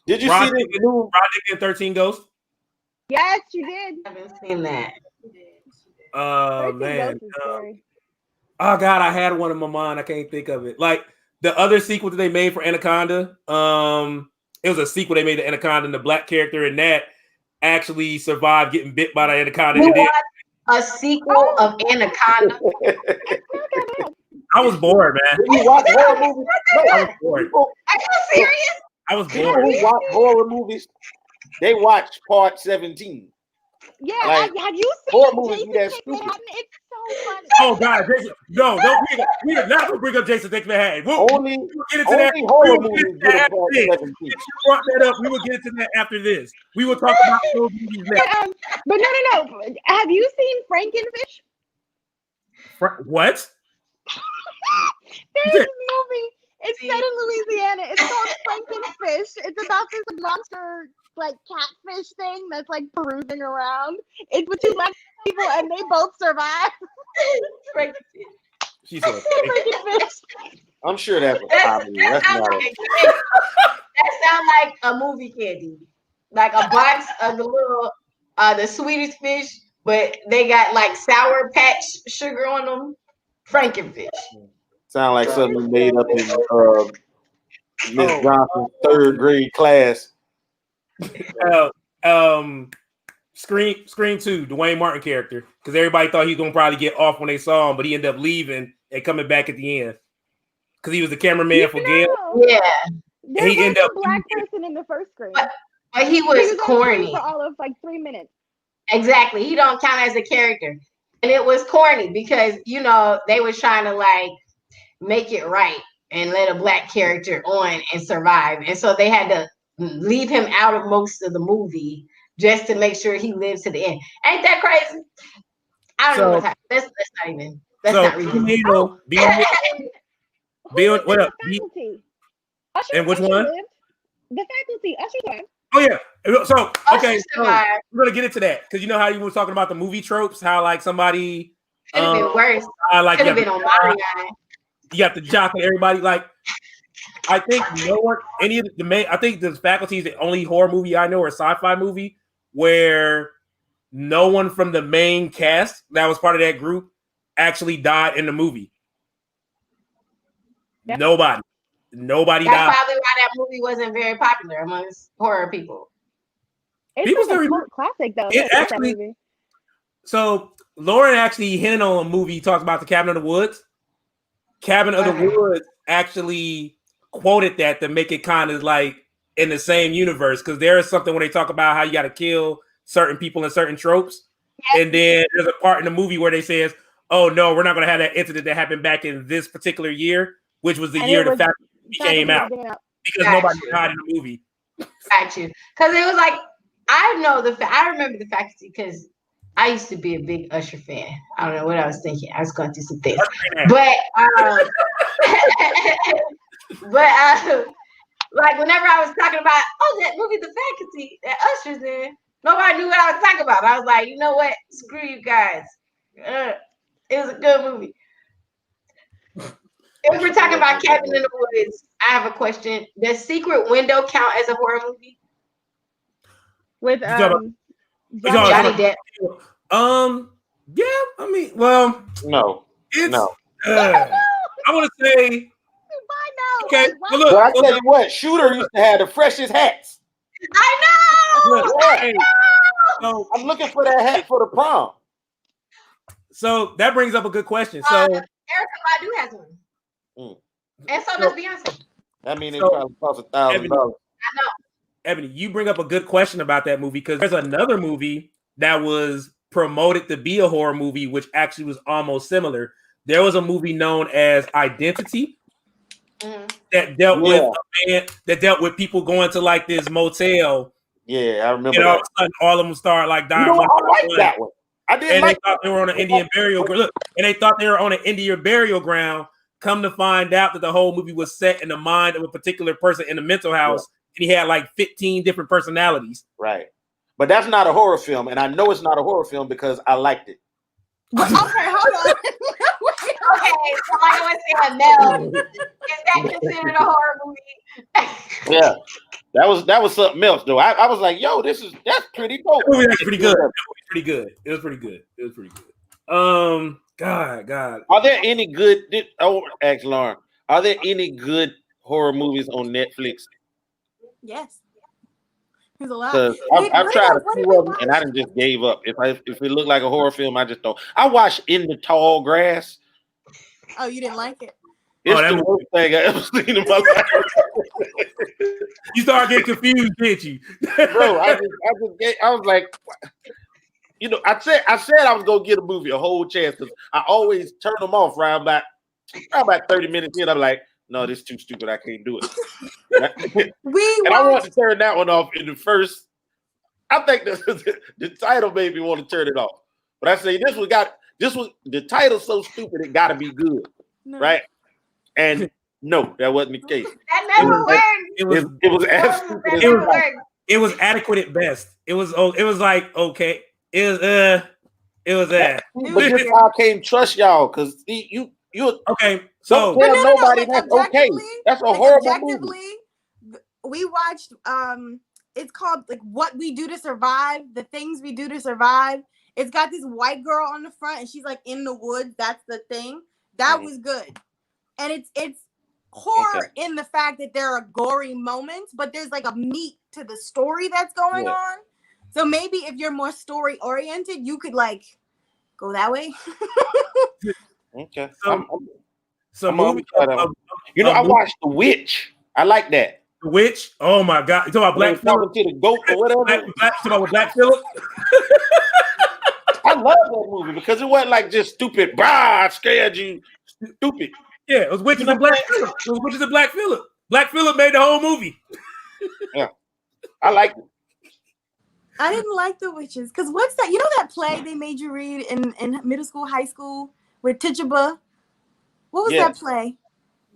Did you see the new Project and 13 Ghosts? Yes, you did. I haven't seen that. Man. Oh God, I had one in my mind. I can't think of it. Like the other sequel that they made for Anaconda. It was a sequel they made to Anaconda, and the black character in that actually survived getting bit by the anaconda. A sequel of Anaconda. I was bored, man. When you watch horror movies, I was bored. people, Are you serious? I was people bored. who watch horror movies, they watch part 17. Yeah, Like, have you horror seen movies Jason be that Takes stupid. Manhattan? It's so funny. Oh God, Jason! No, don't bring up. We are not gonna bring up Jason Takes Manhattan. We'll Only get into that. horror We will get movies into get that a after part this. 17. If you brought that up, we will get into that after this. We will talk about those movies next. But no. Have you seen Frankenfish? What? There's this movie. It's set in Louisiana. It's called Frankenfish. It's about this monster, like catfish thing that's like perusing around. It's with two black people, and they both survive. She said. Frankenfish. I'm sure that's a comedy. That That's sounds not like that sounds like a movie candy, like a box of the little the Swedish fish, but they got like Sour Patch sugar on them. Frankenfish. sound like something made up in Miss Oh. Johnson's 3rd grade class. Scream 2, Dwayne Martin character, because everybody thought he was gonna probably get off when they saw him, but he ended up leaving and coming back at the end because he was the cameraman for Gail. Yeah, There He was ended up a black person in the first screen. but he He was was on screen corny. for all of like 3 minutes. Exactly, he don't count as a character, and it was corny because they was trying to like make it right and let a black character on and survive, and so they had to leave him out of most of the movie just to make sure he lives to the end. Ain't that crazy? I don't know what's happening. That's not even. That's not reasonable. Bill, what up? The faculty. And which Usher one? lived. The faculty. Usher lived. Oh yeah. So okay, Usher so survived. we're gonna get into that because you know how you were talking about the movie tropes, how like somebody Could have been worse. like Could have been on my you got the jock and everybody. Like, I think no one, any of the main. I think the faculty is the only horror movie I know or sci-fi movie where no one from the main cast that was part of that group actually died in the movie. Yep. Nobody That's died. probably why that movie wasn't very popular amongst horror people. It's People like a still cult classic though. It that actually- movie. So Lauren actually hinted on a movie. He talks about the Cabin of the Woods. Cabin of the Woods actually quoted that to make it kind of like in the same universe because there is something when they talk about how you got to kill certain people and certain tropes, and then there's a part in the movie where they says, "Oh no, we're not going to have that incident that happened back in this particular year, which was the And year it the was- faculty came out because nobody Gotcha. died in the movie." Got you. Because it was like, I remember the faculty because I used to be a big Usher fan. I don't know what I was thinking. I was going through some things. But like whenever I was talking about, that movie, The Faculty, that Usher's in, nobody knew what I was talking about. I was like, you know what? Screw you guys. It was a good movie. If we're talking about Cabin in the Woods, I have a question. Does Secret Window count as a horror movie? With You talking Johnny Depp. Yeah, I mean, well, No. it's No. I want to say Why no? okay. Like, why Well, look, But I tell you what, Shooter used to have the freshest hats. I know. look, Yeah. hey, so I'm looking for that hat for the prom. So that brings up a good question. So Erica Badu has one, Mm. and so does Beyonce. That means it So- probably costs $1,000. Ebony, you bring up a good question about that movie because there's another movie that was promoted to be a horror movie, which actually was almost similar. There was a movie known as Identity that dealt with a man that dealt with people going to like this motel. Yeah, I remember And all of that. a sudden, all of them start like You dying. know, one I by like one. that one. I did And like they thought they were on an Indian burial ground. Look, and they thought they were on an Indian burial ground. Come to find out that the whole movie was set in the mind of a particular person in a mental house, and he had like 15 different personalities. Right. But that's not a horror film, and I know it's not a horror film because I liked it. Okay, hold on. Okay, so like I was saying, Melle, is that considered a horror movie? Yeah. That was something else though. I was like, yo, that's pretty dope. That movie was pretty good. That movie was pretty good. It was pretty good. It was pretty good. God. Are there any good ask Lauren, are there any good horror movies on Netflix? Yes. There's a lot. Because Wait, I've what tried about- a what few about of them and I done just gave up. If it looked like a horror film, I just don't. I watched In the Tall Grass. Oh, you didn't like it? It's that the worst thing I ever seen in my life. You started getting confused, didn't you? Bro, I was like, you know, I said I was gonna give a movie a whole chance because I always turn them off around about 30 minutes in. I'm like, no, this is too stupid. I can't do it. And I want to turn that one off in the first. I think the title made me want to turn it off. But I say the title so stupid it got to be good, right? And no, that wasn't the case. That never worked. It was as stupid as That never worked. It was adequate at best. It was like okay. It was that. But this how I can't trust y'all because you okay. So don't tell nobody that's okay. That's a horrible movie. We watched it's called like What We Do to Survive, The Things We Do to Survive. It's got this white girl on the front and she's like in the woods. That's the thing. That was good. And it's horror in the fact that there are gory moments, but there's like a meat to the story that's going on. So maybe if you're more story oriented, you could like go that way. Okay. So movie. I watched The Witch. I like that. The Witch. Oh my God! You talking about Black Phillip? To the goat or whatever. Talking about with Black Phillip. I love that movie because it wasn't like just stupid. I scared you. Stupid. Yeah, it was Witches and Black Phillip. It was Witches and Black Phillip. Black Phillip made the whole movie. Yeah, I like it. I didn't like The Witches because what's that? You know that play they made you read in middle school, high school with Tituba? What was that play?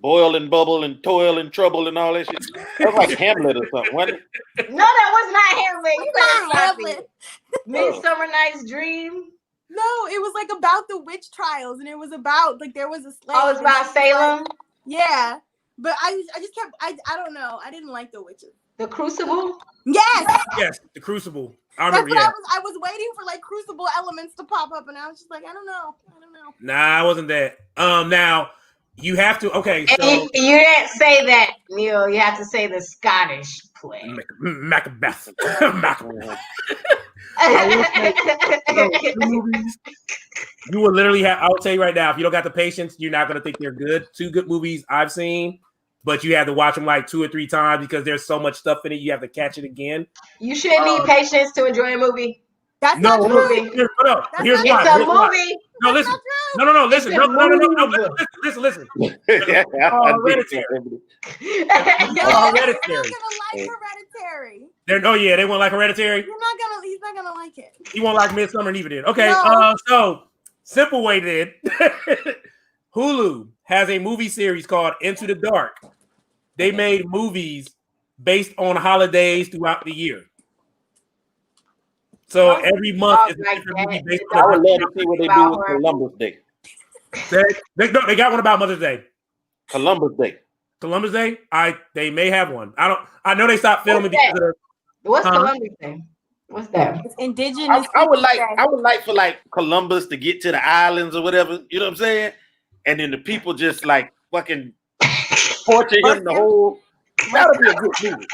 Boil and bubble and toil and trouble and all that shit. That was like Hamlet or something, wasn't it? No, that was not Hamlet. You Not better Hamlet. Midsummer Night's Dream. No, it was like about the witch trials, and it was about like there was a slave. Oh, it's about Salem. Yeah, but I just kept I don't know. I didn't like The Witches. The Crucible. Yes, The Crucible. I remember. That's what I was waiting for, like Crucible elements to pop up, and I was just like, I don't know. Nah, I wasn't that. Now you have to. Okay, so you didn't say that, Neil. You have to say the Scottish play. Macbeth. You will literally have. I'll tell you right now, if you don't got the patience, you're not gonna think they're good. 2 good movies I've seen, but you have to watch them like 2 or 3 times because there's so much stuff in it. You have to catch it again. You shouldn't need patience to enjoy a movie. That's not true. Here's why. It's a movie. No, listen. No, listen. No. Listen. Hereditary. Hereditary. Hereditary. They won't like Hereditary. He's not gonna like it. He won't like Midsummer neither then. Okay, No. So simple way then. Hulu has a movie series called Into the Dark. They made movies based on holidays throughout the year. So every month is a different movie based on. I would love to see what they do with Columbus Day. They got one about Mother's Day. Columbus Day. They may have one. I know they stopped filming because of the. What's Columbus Day? What's that? It's indigenous. I would like for like Columbus to get to the islands or whatever. You know what I'm saying? And then the people just like fucking torture him the whole. That'll be a good movie.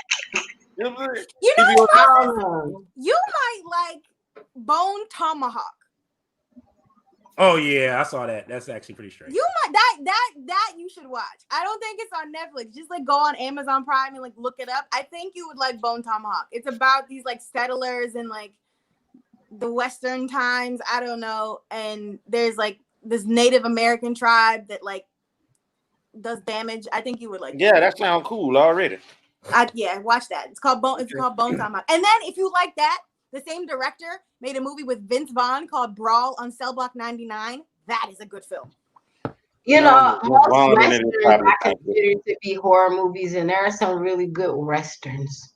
You know what I'm saying? You might like Bone Tomahawk. Oh yeah, I saw that. That's actually pretty straight. You might that you should watch. I don't think it's on Netflix. Just like go on Amazon Prime and like look it up. I think you would like Bone Tomahawk. It's about these like settlers in like the Western times. I don't know. And there's like this Native American tribe that like does damage. I think you would like. Yeah, that sounds cool already. Watch that. It's called Bone Tomahawk. And then if you like that, the same director made a movie with Vince Vaughn called Brawl on Cell Block 99. That is a good film. You know, most westerns I consider to be horror movies, and there are some really good westerns.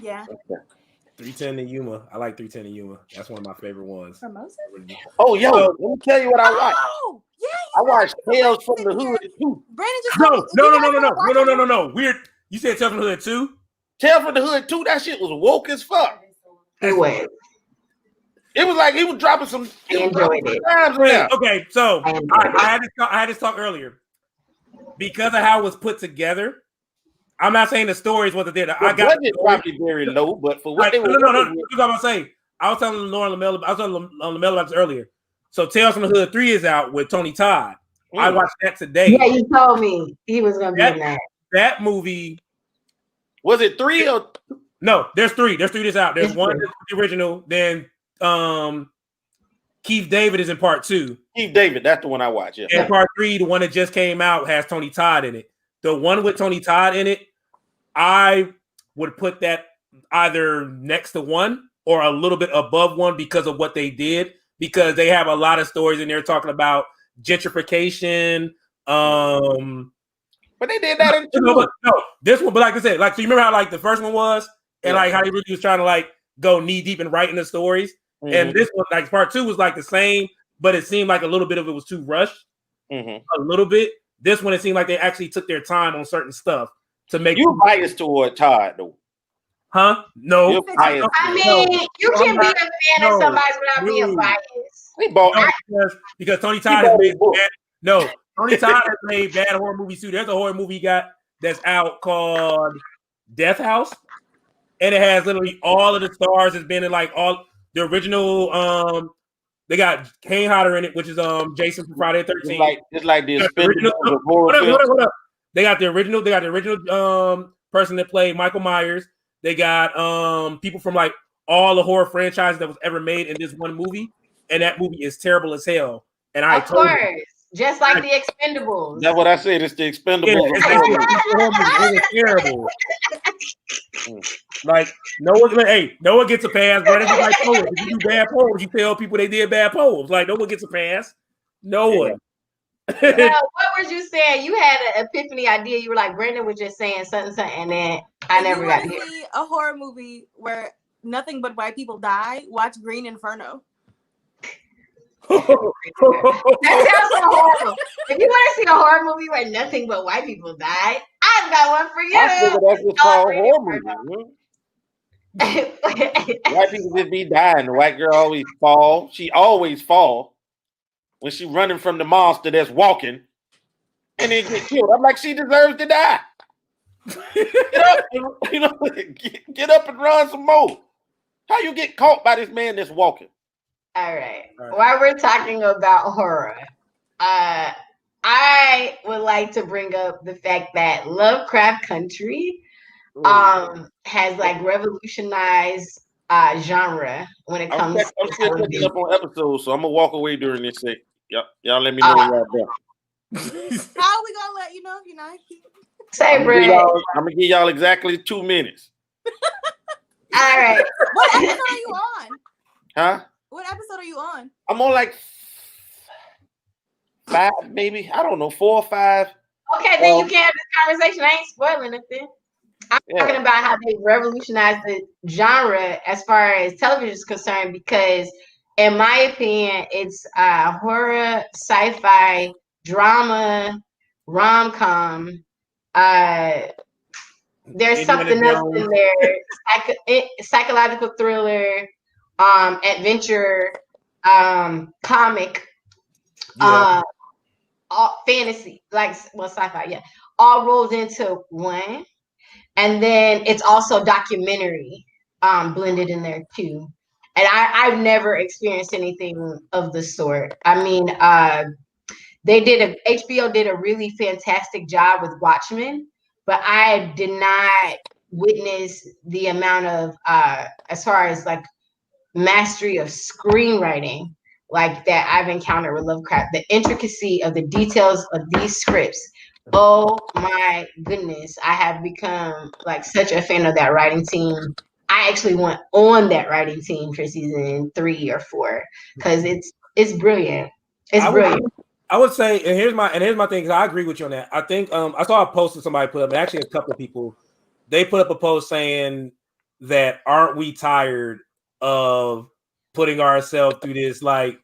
Yeah. 310 to Yuma. I like 310 to Yuma. That's one of my favorite ones. Oh, yo, let me tell you what I watched. Oh, yeah. I watched Tales from the Hood 2. Brandon just No. Weird. You said Tales from the Hood 2? Tales from the Hood 2, that shit was woke as fuck. It was. It was like he was dropping some. Okay, so I had this talk earlier. Because of how it was put together, I'm not saying the story is what they did. I got budget probably very low, but for what they were no. That's what I'm saying. I was telling Lauren LaMelle about this earlier. So Tales from the Hood 3 is out with Tony Todd. I watched that today. Yeah, you told me he was gonna be in that. That movie. Was it 3 or no? There's 3. There's 3 that's out. There's one that's the original. Then Keith David is in part 2. Keith David, that's the one I watched. Yeah. And part 3, the one that just came out, has Tony Todd in it. The one with Tony Todd in it, I would put that either next to 1 or a little bit above 1 because of what they did. Because they have a lot of stories in there talking about gentrification. But they did that in 2. No, this one. But like I said, like so you remember how like the first one was, and like how he really was trying to like go knee deep in writing the stories. And this one, like part 2, was like the same, but it seemed like a little bit of it was too rushed. A little bit. This one, it seemed like they actually took their time on certain stuff to make you biased toward Todd though. Huh? No. I mean, you can be a fan of somebody without being biased. Because Tony Todd has made Tony Todd has made bad horror movies too. There's a horror movie he got that's out called Death House, and it has literally all of the stars. It's been in like all the original. They got Kane Hodder in it, which is Jason from Friday the 13th. It's like the original. Hold up. They got the original. They got the original person that played Michael Myers. They got people from like all the horror franchises that was ever made in this one movie, and that movie is terrible as hell. And of course, just like the Expendables. That's what I said. It's the Expendables. It's terrible. Like no one gets a pass, bro. It's like poems. If you do bad poems, you tell people they did bad poems. Like no one gets a pass. No one. What was you saying? You had an epiphany idea. You were like, Brandon was just saying something, and then I never got to hear. See a horror movie where nothing but white people die. Watch Green Inferno. That sounds so horrible. If you want to see a horror movie where nothing but white people die, I've got one for you. I figure that's just called horror movie. White people just be dying. The white girl always fall. She always fall when she running from the monster that's walking, and then get killed. I'm like, she deserves to die. Get up and run some more. How you get caught by this man that's walking? All right. While we're talking about horror, I would like to bring up the fact that Lovecraft Country has like revolutionized genre when it comes to I'm still catching up on episodes, so I'm gonna walk away during this thing. Y'all let me know right there. How are we gonna let you know if you're not here? Say, Brad. I'm gonna give y'all exactly 2 minutes. All right. What episode are you on? Huh? What episode are you on? I'm on like 5, maybe. I don't know, 4 or 5. Okay, then you can have this conversation. I ain't spoiling anything. I'm talking about how they revolutionized the genre as far as television is concerned, because in my opinion, it's horror, sci-fi, drama, rom-com. There's something else in there. Psychological thriller, adventure, comic, all fantasy, sci-fi, all rolled into one. And then it's also documentary blended in there too. And I've never experienced anything of the sort. I mean, HBO did a really fantastic job with Watchmen, but I did not witness the amount of, as far as like mastery of screenwriting, like that I've encountered with Lovecraft. The intricacy of the details of these scripts. Oh my goodness. I have become like such a fan of that writing team. I actually went on that writing team for season 3 or 4 because it's brilliant. It's brilliant. I would say, and here's my thing, because I agree with you on that. I think I saw a post that somebody put up, and actually a couple of people, they put up a post saying that aren't we tired of putting ourselves through this like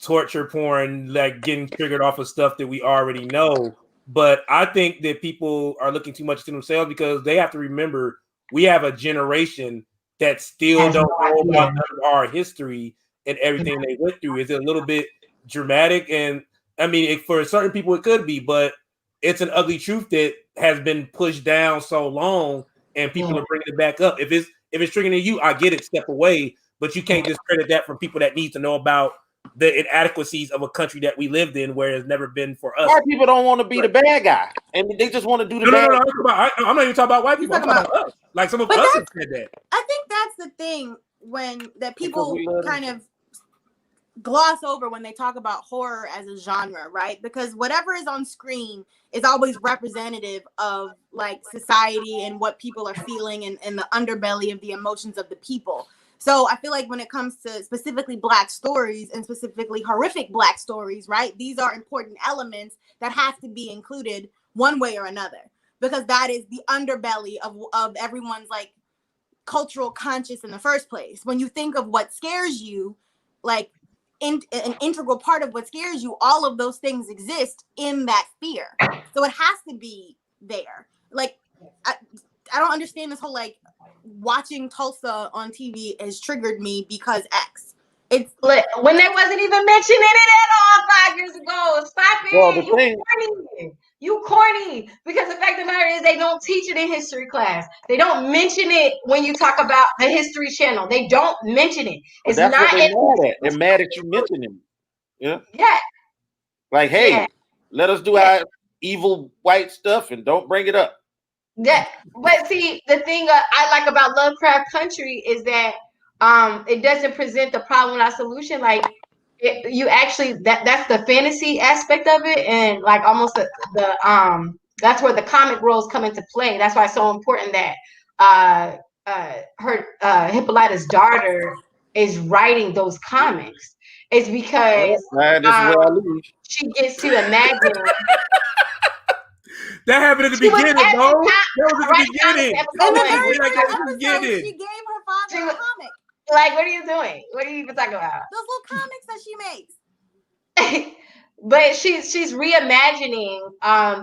torture porn, like getting triggered off of stuff that we already know. But I think that people are looking too much to themselves, because they have to remember we have a generation that still don't know about our history and everything they went through. Is it a little bit dramatic? And I mean, for certain people it could be, but it's an ugly truth that has been pushed down so long, and people are bringing it back up. If it's triggering you, I get it, step away, but you can't discredit that from people that need to know about the inadequacies of a country that we lived in, where it's never been for us. White people don't want to be the bad guy, and they just want to do the bad. No. I'm not even talking about white people. I'm talking about us. Like some of us have said that. I think that's the thing that people kind of gloss over when they talk about horror as a genre, right? Because whatever is on screen is always representative of like society and what people are feeling and the underbelly of the emotions of the people. So I feel like when it comes to specifically Black stories and specifically horrific Black stories, right? These are important elements that have to be included one way or another, because that is the underbelly of everyone's like cultural conscious in the first place. When you think of what scares you, like an integral part of what scares you, all of those things exist in that fear. So it has to be there. Like, I don't understand this whole like watching Tulsa on TV has triggered me because X. It's when they wasn't even mentioning it at all 5 years ago. Stop it. Well, You corny. Because the fact of the matter is they don't teach it in history class. They don't mention it when you talk about the History Channel. They don't mention it. It's that's not. what they're mad at you mentioning. Yeah. Yeah. Like, hey, let us do our evil white stuff and don't bring it up. Yeah. But see, the thing I like about Lovecraft Country is that it doesn't present the problem without solution. Like you actually that's the fantasy aspect of it, and like almost the that's where the comic roles come into play. That's why it's so important that Hippolyta's daughter is writing those comics. It's because she gets to imagine. That happened at the beginning, bro. That was at the beginning. In the very first episode, she gave her father a comic. Like, what are you doing? What are you even talking about? Those little comics that she makes. But she's reimagining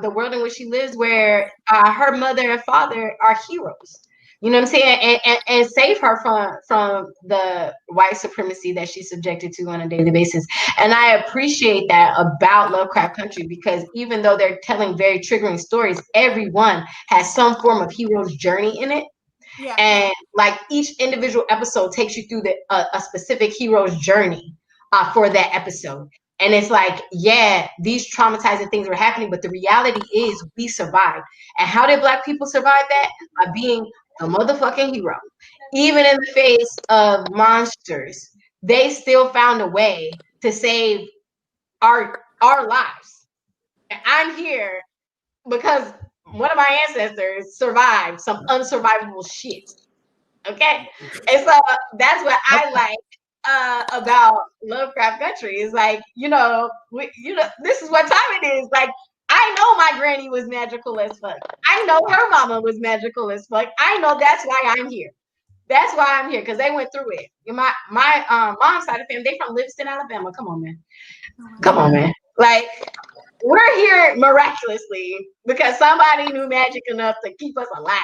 the world in which she lives, where her mother and father are heroes. You know what I'm saying? And save her from the white supremacy that she's subjected to on a daily basis. And I appreciate that about Lovecraft Country, because even though they're telling very triggering stories, everyone has some form of hero's journey in it. Yeah. And like each individual episode takes you through a specific hero's journey for that episode. And it's like, yeah, these traumatizing things were happening, but the reality is we survived. And how did Black people survive that? By being the motherfucking hero. Even in the face of monsters, they still found a way to save our lives. And I'm here because one of my ancestors survived some unsurvivable shit. Okay? And so that's what I like about Lovecraft Country. Is like, this is what time it is. Like, I know my granny was magical as fuck. I know her mama was magical as fuck. I know that's why I'm here. That's why I'm here, because they went through it. My mom's side of the family, they from Livingston, Alabama. Come on, man. Like, we're here miraculously because somebody knew magic enough to keep us alive.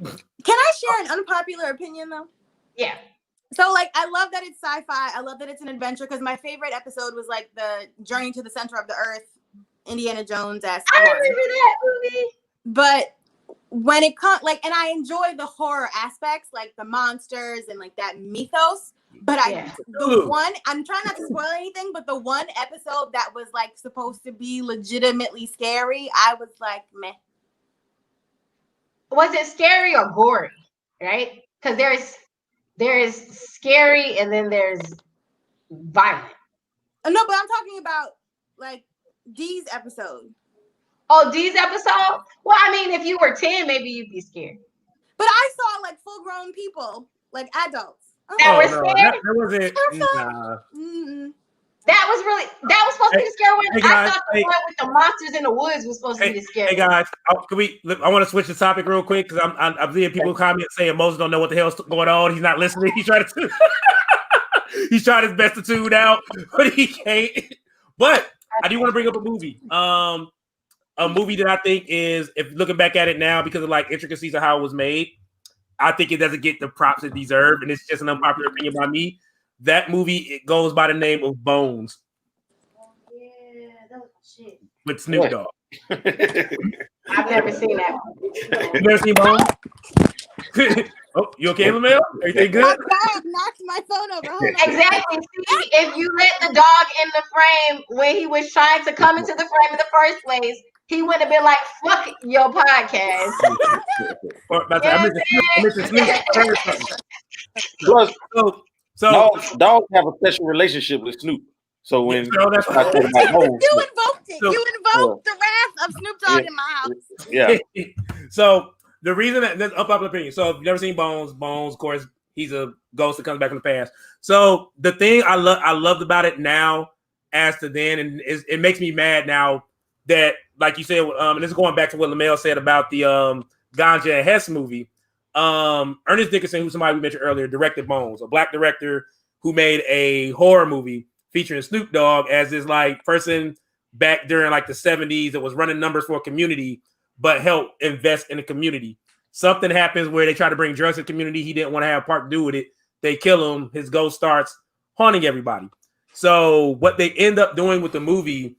Can I share an unpopular opinion, though? Yeah. So, like, I love that it's sci-fi. I love that it's an adventure, because my favorite episode was, like, the Journey to the Center of the Earth, Indiana Jones-esque. I remember that movie. But when it comes, like, and I enjoy the horror aspects, like the monsters and, like, that mythos. But I'm trying not to spoil anything, but the one episode that was, like, supposed to be legitimately scary, I was like, meh. Was it scary or gory, right? Because there's scary and then there's violent. No, but I'm talking about, like, Dee's episode. Oh, Dee's episode? Well, I mean, if you were 10, maybe you'd be scared. But I saw, like, full-grown people, like adults. That were scared? That wasn't. That was supposed to be the scary one. I thought the one with the monsters in the woods was supposed to be the scary. Hey guys, I want to switch the topic real quick, because I'm seeing people comment saying Moses don't know what the hell's going on. He's not listening. He's trying his best to tune out, but he can't. But I do want to bring up a movie. A movie that I think is, if looking back at it now, because of like intricacies of how it was made, I think it doesn't get the props it deserves, and it's just an unpopular opinion by me. That movie, it goes by the name of Bones. Yeah, that was shit. With Snoop Dogg. I've never seen that one. You never seen Bones? Oh, you okay, Melle? Everything good? My dog knocked my phone over. Hold on. Exactly. See, if you let the dog in the frame when he was trying to come into the frame in the first place, he would have been like, "Fuck your podcast." I missed Snoop. Plus, So dogs have a special relationship with Snoop. So when You invoked it. You invoked the wrath of Snoop Dogg in my house. Yeah. So the reason that's unpopular opinion. So if you've never seen Bones, of course, he's a ghost that comes back from the past. So the thing I loved about it now as to then, and it makes me mad now that, like you said, and this is going back to what Melle said about the Ganja and Hess movie. Ernest Dickerson, who's somebody we mentioned earlier, directed Bones, a black director who made a horror movie featuring Snoop Dogg as this like person back during like the 70s that was running numbers for a community, but helped invest in the community. Something happens where they try to bring drugs to the community. He didn't want to have a part to do with it. They kill him. His ghost starts haunting everybody. So what they end up doing with the movie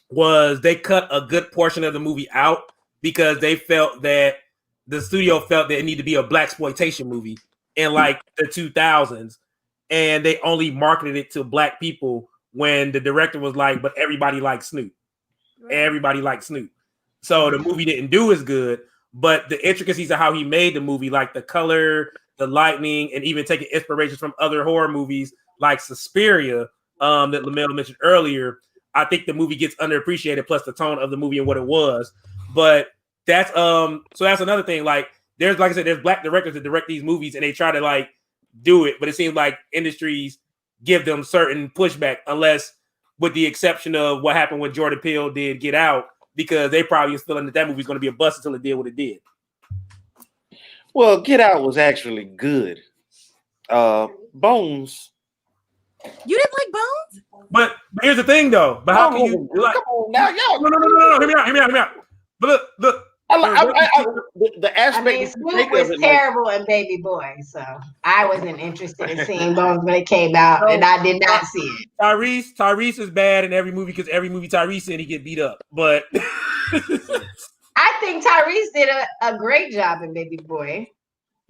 was they cut a good portion of the movie out because they felt that the studio felt that it needed to be a blaxploitation movie in like the 2000s. And they only marketed it to black people when the director was like, but everybody likes Snoop. Right. Everybody likes Snoop. So the movie didn't do as good, but the intricacies of how he made the movie, like the color, the lightning, and even taking inspirations from other horror movies like Suspiria that Melle mentioned earlier, I think the movie gets underappreciated, plus the tone of the movie and what it was. But that's so that's another thing. Like there's, like I said, there's black directors that direct these movies and they try to like do it, but it seems like industries give them certain pushback, unless with the exception of what happened when Jordan Peele did Get Out, because they probably still in that movie's going to be a bust until it did what it did. Well, Get Out was actually good. Bones. You didn't like Bones? But here's the thing, though. But how can you like? Come on now, y'all. No. Hear me out. But look. The aspect. I mean, Snoop was terrible in Baby Boy, so I wasn't interested in seeing Bones when it came out, and I did not see it. Tyrese is bad in every movie because every movie Tyrese in, he get beat up. But I think Tyrese did a great job in Baby Boy,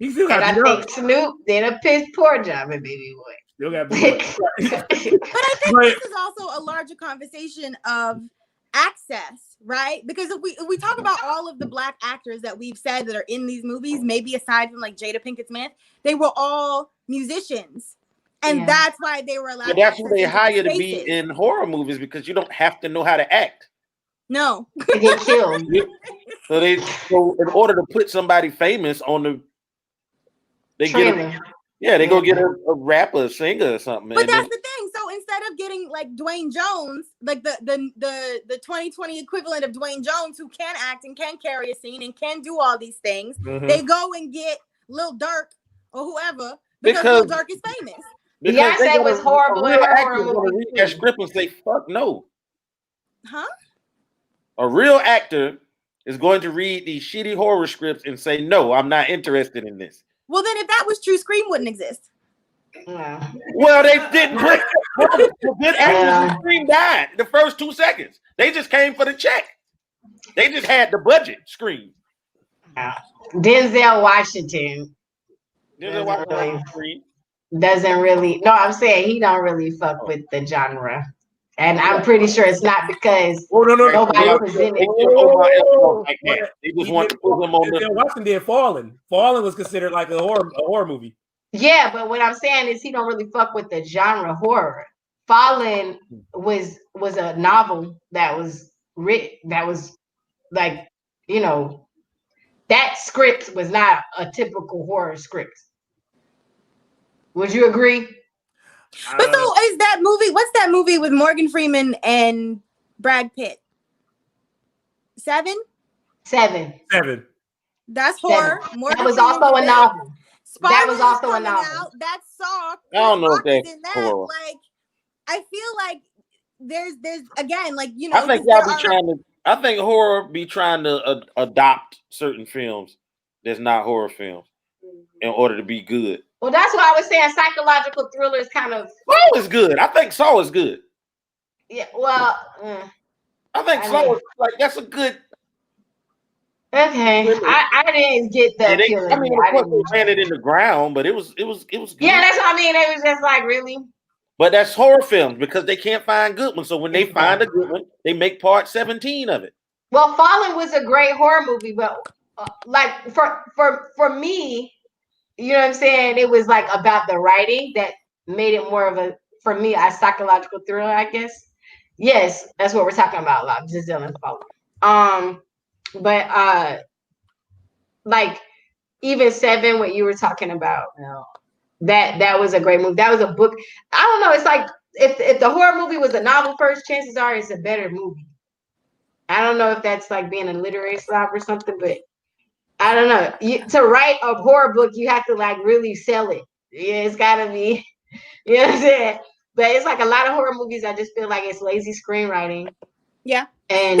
and I think Snoop did a piss poor job in Baby Boy. Still got beat up. But I think this is also a larger conversation of access, right? Because if we talk about all of the black actors that we've said that are in these movies, maybe aside from like Jada Pinkett Smith, they were all musicians, and that's why they were allowed. But that's who they hire to be in horror movies, because you don't have to know how to act. No, they get killed. So in order to put somebody famous on the, they go get a rapper, a singer, or something. But that's the thing. So instead of getting like Dwayne Jones, like the 2020 equivalent of Dwayne Jones, who can act and can carry a scene and can do all these things, they go and get Lil Durk or whoever because Lil Durk is famous. Beyonce was horrible in her horror movie. Read that script and say fuck no. Huh? A real actor is going to read these shitty horror scripts and say no, I'm not interested in this. Well, then if that was true, Scream wouldn't exist. Yeah. Well, they didn't put the good actors in Scream died the first 2 seconds. They just came for the check. They just had the budget. Scream. Denzel Washington doesn't really. No, I'm saying he don't really fuck with the genre. And I'm pretty sure it's not because nobody presented. They just want to put him on the. Washington did Fallen. Fallen was considered like a horror movie. Yeah, but what I'm saying is he don't really fuck with the genre horror. Fallen was a novel that was written. That was like, you know, that script was not a typical horror script. Would you agree? But so is that movie? What's that movie with Morgan Freeman and Brad Pitt? Seven. That's horror. That was also a novel. That was also a novel. That Saw. I don't know if that's horror. Like, I feel like there's again, like, you know. I think y'all be trying to. I think horror be trying to adopt certain films that's not horror films in order to be good. Well, that's why I was saying psychological thrillers kind of. Saw is good. I think Saw is good. Yeah, well, I think Saw is like that's a good. Okay, I didn't get the appeal. I mean, of course, they ran it in the ground, but it was good. Yeah, that's what I mean. It was just like, really. But that's horror films because they can't find good ones. So when they find a good one, they make part 17 of it. Well, Fallen was a great horror movie, but like for me, you know what I'm saying? It was like about the writing that made it more of a, for me, a psychological thriller, I guess. Yes, that's what we're talking about a lot. Just dealing with Fallen. But like even Seven, what you were talking about, that was a great movie. That was a book. I don't know. It's like if the horror movie was a novel first, chances are it's a better movie. I don't know if that's like being a literary snob or something, but I don't know. To write a horror book, you have to like really sell it. Yeah, it's gotta be, you know what I'm saying? But it's like a lot of horror movies, I just feel like it's lazy screenwriting. Yeah. And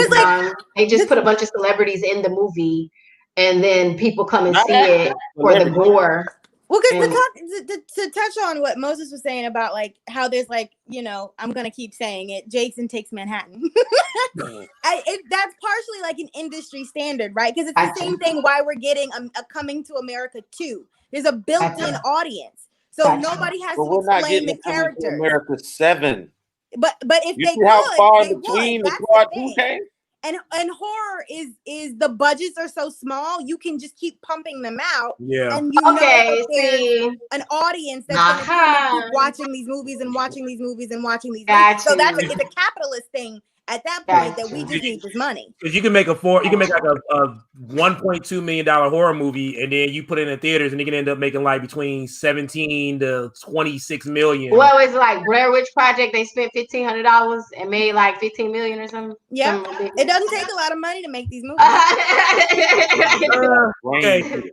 they just put a bunch of celebrities in the movie, and then people come and see it for the gore. Well, because to touch on what Moses was saying about like how there's like, you know, I'm gonna keep saying it, Jason Takes Manhattan. That's partially like an industry standard, right? Because it's the same thing why we're getting a Coming to America 2. There's a built-in audience, so nobody has to explain the characters. America 7. But if you they see how far they between would. the part 2 came? And horror is the budgets are so small, you can just keep pumping them out. Yeah. And you know that there's an audience that's going to keep watching these movies and watching these movies and watching these movies. So that's it's a capitalist thing at that point that we just need this money. Because you can make like a $1.2 million horror movie, and then you put it in the theaters, and you can end up making like between 17 to 26 million. Well, it's like Blair Witch Project. They spent $1,500 and made like 15 million or something. Yeah, it doesn't take a lot of money to make these movies. Okay.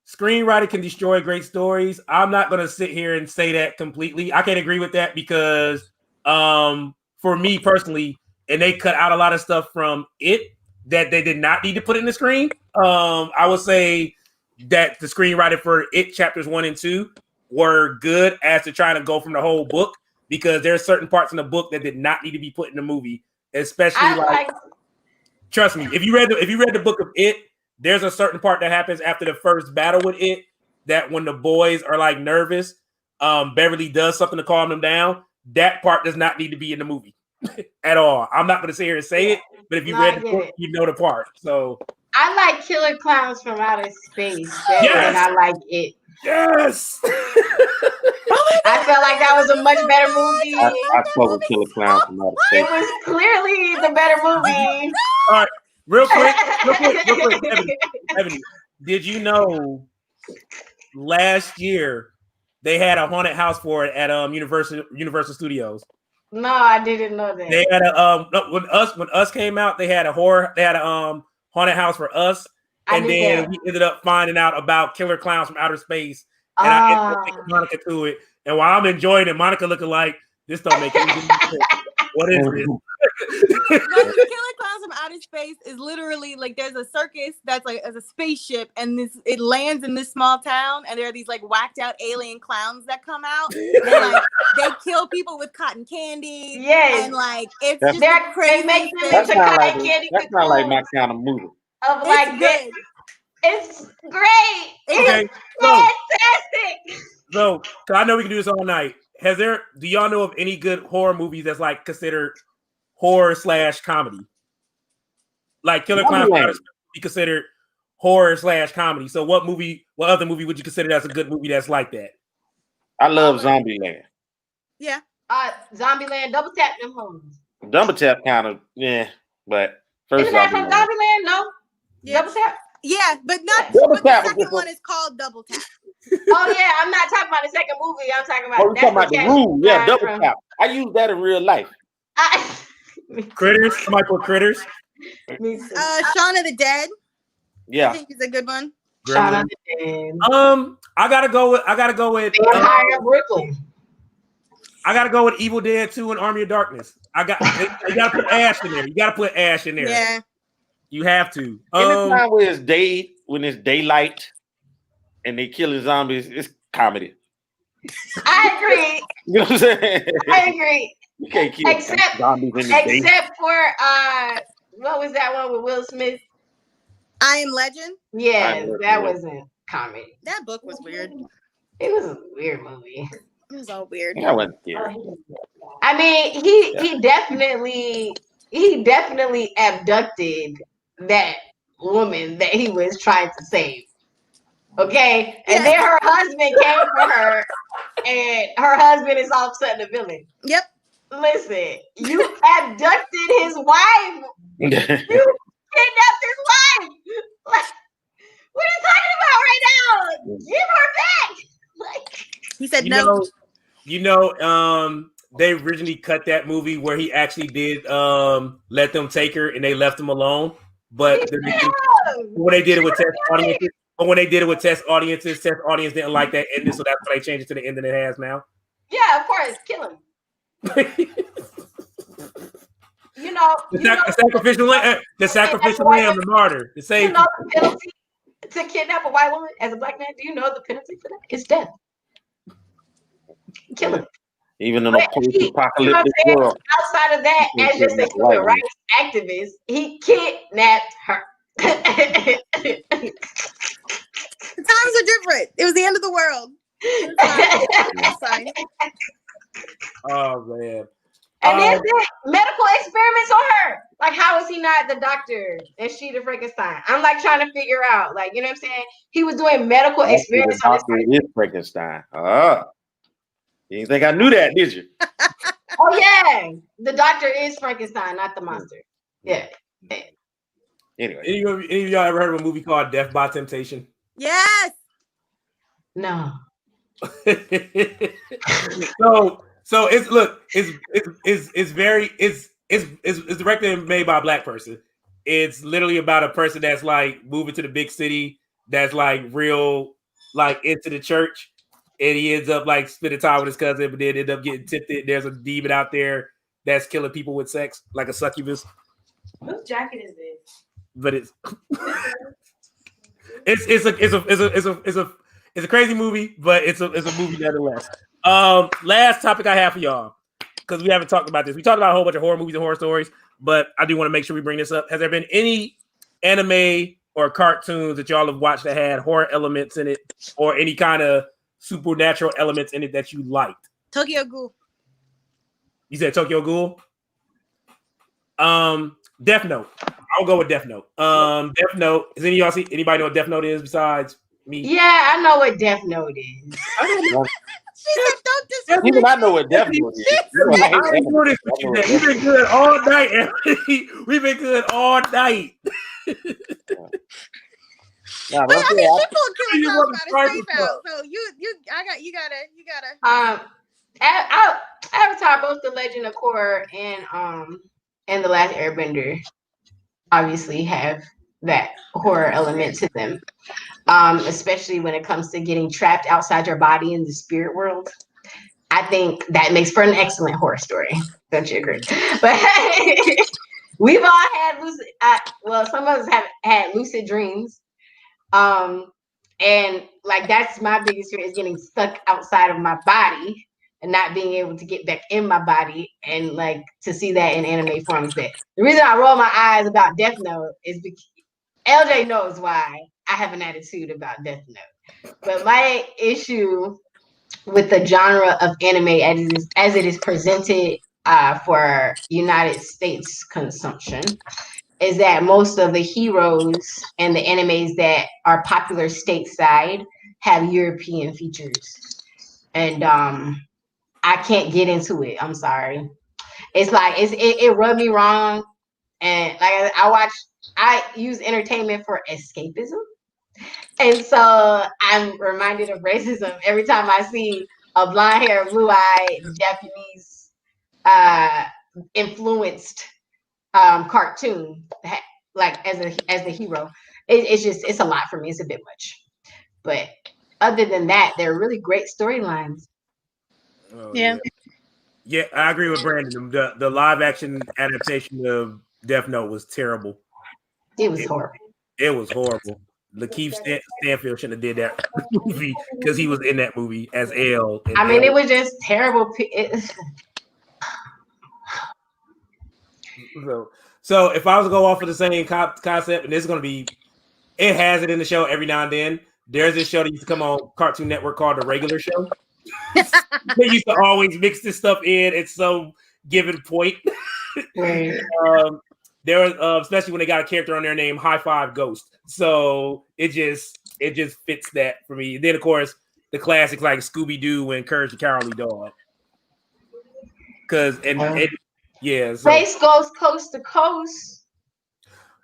Screenwriting can destroy great stories. I'm not going to sit here and say that completely. I can't agree with that because for me personally, and they cut out a lot of stuff from it that they did not need to put in the screen. I would say that the screenwriting for it chapters 1 and 2 were good as to trying to go from the whole book, because there are certain parts in the book that did not need to be put in the movie, especially like trust me, if you read the book of It, there's a certain part that happens after the first battle with it that when the boys are like nervous, Beverly does something to calm them down. That part does not need to be in the movie at all. I'm not going to sit here and say it, but if you read the book, you know the part. So I like Killer Clowns from Outer Space better than I like It. Yes. I felt like that was a much better movie. I spoke with Killer Clowns from Outer Space. It was clearly the better movie. All right, real quick. Ebony, did you know last year they had a haunted house for it at Universal Studios? No, I didn't know that. They had a when Us came out, they had a haunted house for Us, and then we ended up finding out about Killer Clowns from Outer Space, and I ended up taking Monica to it. And while I'm enjoying it, Monica looking like this don't make any sense. What is this? Killer Clowns from Outer Space is literally like there's a circus that's like as a spaceship, and it lands in this small town, and there are these like whacked out alien clowns that come out, and like they kill people with cotton candy. Yes, and like it's just crazy. That's not like my kind of movie. Of like good. It's great. Okay, fantastic. So I know we can do this all night. Do y'all know of any good horror movies that's like considered horror/comedy? Like Killer Clowns would be considered horror/comedy. So what other movie would you consider that's a good movie that's like that? I love Zombieland. Yeah. Zombieland, Double Tap them homes. Double Tap kind of, but first Isn't that from Zombieland? No? Yeah. Double Tap? Yeah, but not Double Tap. The second one is called Double Tap. Oh yeah, I'm not talking about the second movie. I'm talking about. We're talking about the Room. Yeah, Double Tap. I use that in real life. Critters. Somebody put Critters. Shaun of the Dead. Yeah, I think it's a good one. Shaun of the Dead. I gotta go with. Vampire Brooklyn. I gotta go with Evil Dead 2 and Army of Darkness. You gotta put Ash in there. Yeah. You have to. Anytime when it's daylight and they killing zombies, it's comedy. I agree. You know what I'm saying? I agree. You can't kill zombies in the day. Except for what was that one with Will Smith? I Am Legend. Yeah, that wasn't comedy. That book was weird. It was a weird movie. It was all weird. I wasn't there. I mean, he definitely abducted that woman that he was trying to save. Okay, and then her husband came for her, and her husband is all of a sudden the villain. Yep. Listen, you abducted his wife. You kidnapped his wife. Like, what are you talking about right now? Give her back. Like, he said no. They originally cut that movie where he actually did let them take her and they left him alone. But when they did it with test audiences, test audience didn't like that ending, so that's why they changed it to the ending it has now. Yeah, of course, kill him. The sacrificial lamb, the martyr, the same. You know the penalty to kidnap a white woman as a black man? Do you know the penalty for that? It's death. Kill him. Even in a post-apocalyptic world. Outside of that, as just a human rights activist, he kidnapped her. The times are different. It was the end of the world. It's fine. Oh man. And then medical experiments on her. Like, how is he not the doctor and she the Frankenstein? I'm like trying to figure out, like, you know what I'm saying? He was doing medical experiments on this person. Is Frankenstein. You didn't think I knew that, did you? Oh yeah, the doctor is Frankenstein, not the monster. Yeah. Anyway, any of y'all ever heard of a movie called Death by Temptation? Yes. No. So it's directed and made by a black person. It's literally about a person that's like moving to the big city, that's like real like into the church, and he ends up like spending time with his cousin, but then end up getting tempted. There's a demon out there that's killing people with sex, like a succubus. Whose jacket is this? But it's a crazy movie, but it's a movie nonetheless. Last topic I have for y'all, because we haven't talked about this. We talked about a whole bunch of horror movies and horror stories, but I do want to make sure we bring this up. Has there been any anime or cartoons that y'all have watched that had horror elements in it, or any kind of supernatural elements in it that you liked? Tokyo Ghoul. You said Tokyo Ghoul? Death Note. I'll go with Death Note. Death Note. Does anybody know what Death Note is besides me? Yeah, I know what Death Note is. She said, "Don't disrespect." Even I know what Death Note is. We've been good all night, Emily. We've been good all night. But I mean, people kill themselves out of safe house. So you gotta. Avatar, both the Legend of Korra and the Last Airbender, obviously have that horror element to them. Especially when it comes to getting trapped outside your body in the spirit world. I think that makes for an excellent horror story. Don't you agree? But we've all had some of us have had lucid dreams. And like that's my biggest fear, is getting stuck outside of my body and not being able to get back in my body, and like to see that in anime forms. That the reason I roll my eyes about Death Note is because LJ knows why I have an attitude about Death Note. But my issue with the genre of anime as it is presented for United States consumption is that most of the heroes and the animes that are popular stateside have European features. And I can't get into it. I'm sorry. It's like it rubbed me wrong. And like I use entertainment for escapism. And so I'm reminded of racism every time I see a blonde-haired, blue-eyed, Japanese influenced cartoon, like as the hero. It's a lot for me. It's a bit much. But other than that, they're really great storylines. Oh, yeah, I agree with Brandon. The live action adaptation of Death Note was terrible. It was horrible. It was horrible. Lakeith Stanfield shouldn't have did that movie because he was in that movie as L. I mean, it was just terrible. So if I was to go off of the same concept, and this is going to be It has it in the show every now and then. There's this show that used to come on Cartoon Network called The Regular Show. They used to always mix this stuff in at some given point. Right. There was especially when they got a character on there named High Five Ghost. So it just fits that for me. Then of course the classics like Scooby Doo and Courage the Cowardly Dog. So. Space goes coast to coast.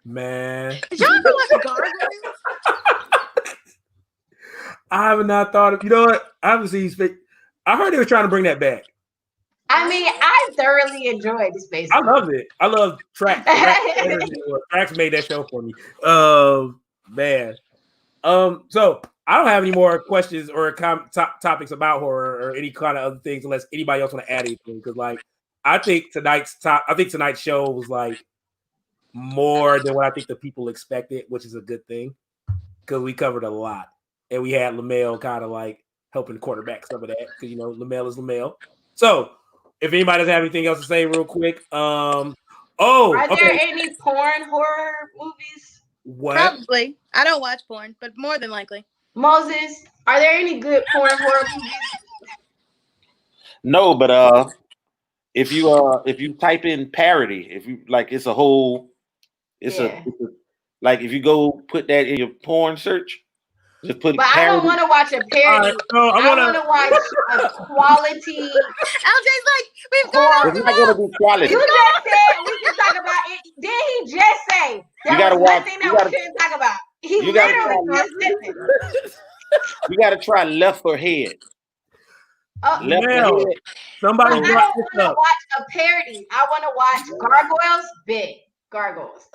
Man. Did y'all ever watch Gargoyles? I have not thought of, you know what? I haven't seen Space. I heard they were trying to bring that back. I mean, I thoroughly enjoyed the Space. I loved it. I love Trax. Trax made that show for me. Man. So I don't have any more questions or topics about horror or any kind of other things unless anybody else want to add anything. Because like I think tonight's show was like more than what I think the people expected, which is a good thing because we covered a lot and we had Melle kind of like helping quarterback some of that because you know Melle is Melle. So if anybody doesn't have anything else to say, real quick, are there any porn horror movies? What? Probably. I don't watch porn, but more than likely. Moses, are there any good porn horror movies? No, but if you type in parody, if you like, it's a like if you go put that in your porn search, just put. But parody. I don't want to watch a parody. I want to watch a quality. LJ's like, we've got. It's not gonna be quality. You just said we can talk about it. Did he just say You gotta was watch- nothing you that gotta- we shouldn't talk about? He you gotta literally try- just said it. You got to try Left for Head. Left Melle, for Head. somebody I don't brought want this to up. watch a parody. I want to watch Gargoyles. Big Gargoyles.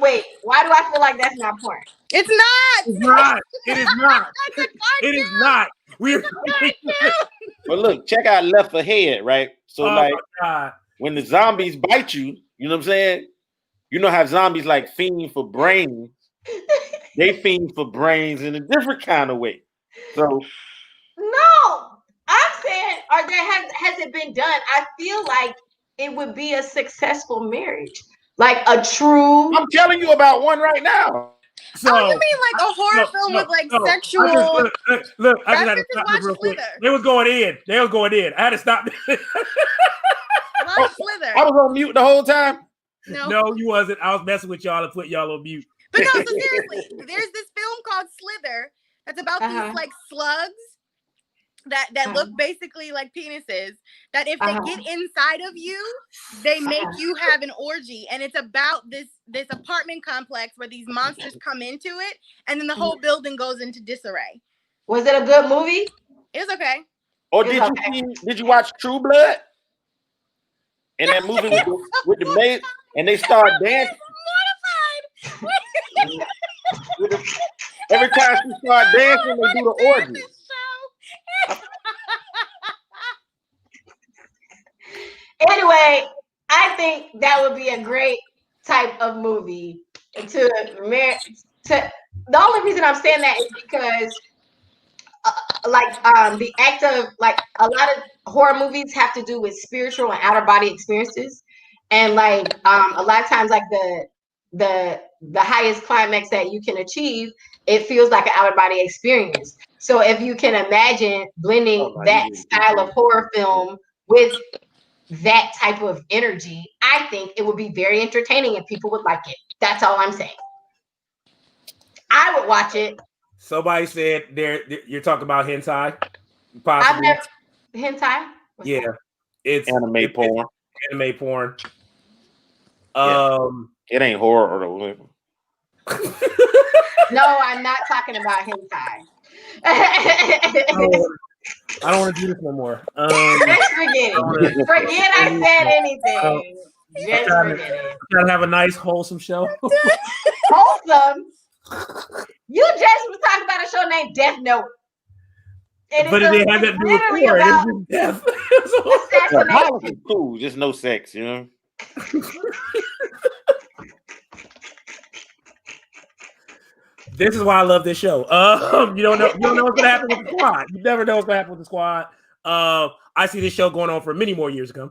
Wait, why do I feel like that's not porn? It's not. It's not. It is not. That's a It is not. We're. But look, check out Left for Head, right? So Oh like my God. when the zombies bite you, you know what I'm saying? You know how zombies like fiend for brains. They fiend for brains in a different kind of way. So No, I'm saying, has it been done? I feel like it would be a successful marriage, like a true. I'm telling you about one right now. So, Oh, you mean like a horror film with like sexual? I just had to References, stop watch this real quick. Slither. They was going in. I had to stop. Watch Slither. I was on mute the whole time. No, you wasn't. I was messing with y'all and put y'all on mute. But no, so seriously, there's this film called Slither that's about these like slugs that look basically like penises. That if they get inside of you, they make you have an orgy, and it's about this apartment complex where these monsters come into it, and then the whole building goes into disarray. Was it a good movie? It was okay. Or did you watch True Blood? And that movie with the maid, and they start dancing. Every time she start dancing, they do the orgy. Anyway, I think that would be a great type of movie to the only reason I'm saying that is because the act of like a lot of horror movies have to do with spiritual and outer body experiences, and like a lot of times like the highest climax that you can achieve, it feels like an outer body experience. So if you can imagine blending that style of horror film with that type of energy, I think it would be very entertaining and people would like it. That's all I'm saying. I would watch it. Somebody said you're talking about hentai. Possibly. I've never hentai. Yeah, it's anime porn. Anime porn. It ain't horror though. No, I'm not talking about hentai. I don't want to do this no more. Just forget it. Forget I said anything. Just forget it. Trying to have a nice, wholesome show. Wholesome? You just was talking about a show named Death Note. But it didn't have that to do with porn. It's just death. Violence is cool, just no sex, you know. This is why I love this show. You don't know what's gonna happen with the squad. You never know what's gonna happen with the squad. I see this show going on for many more years to come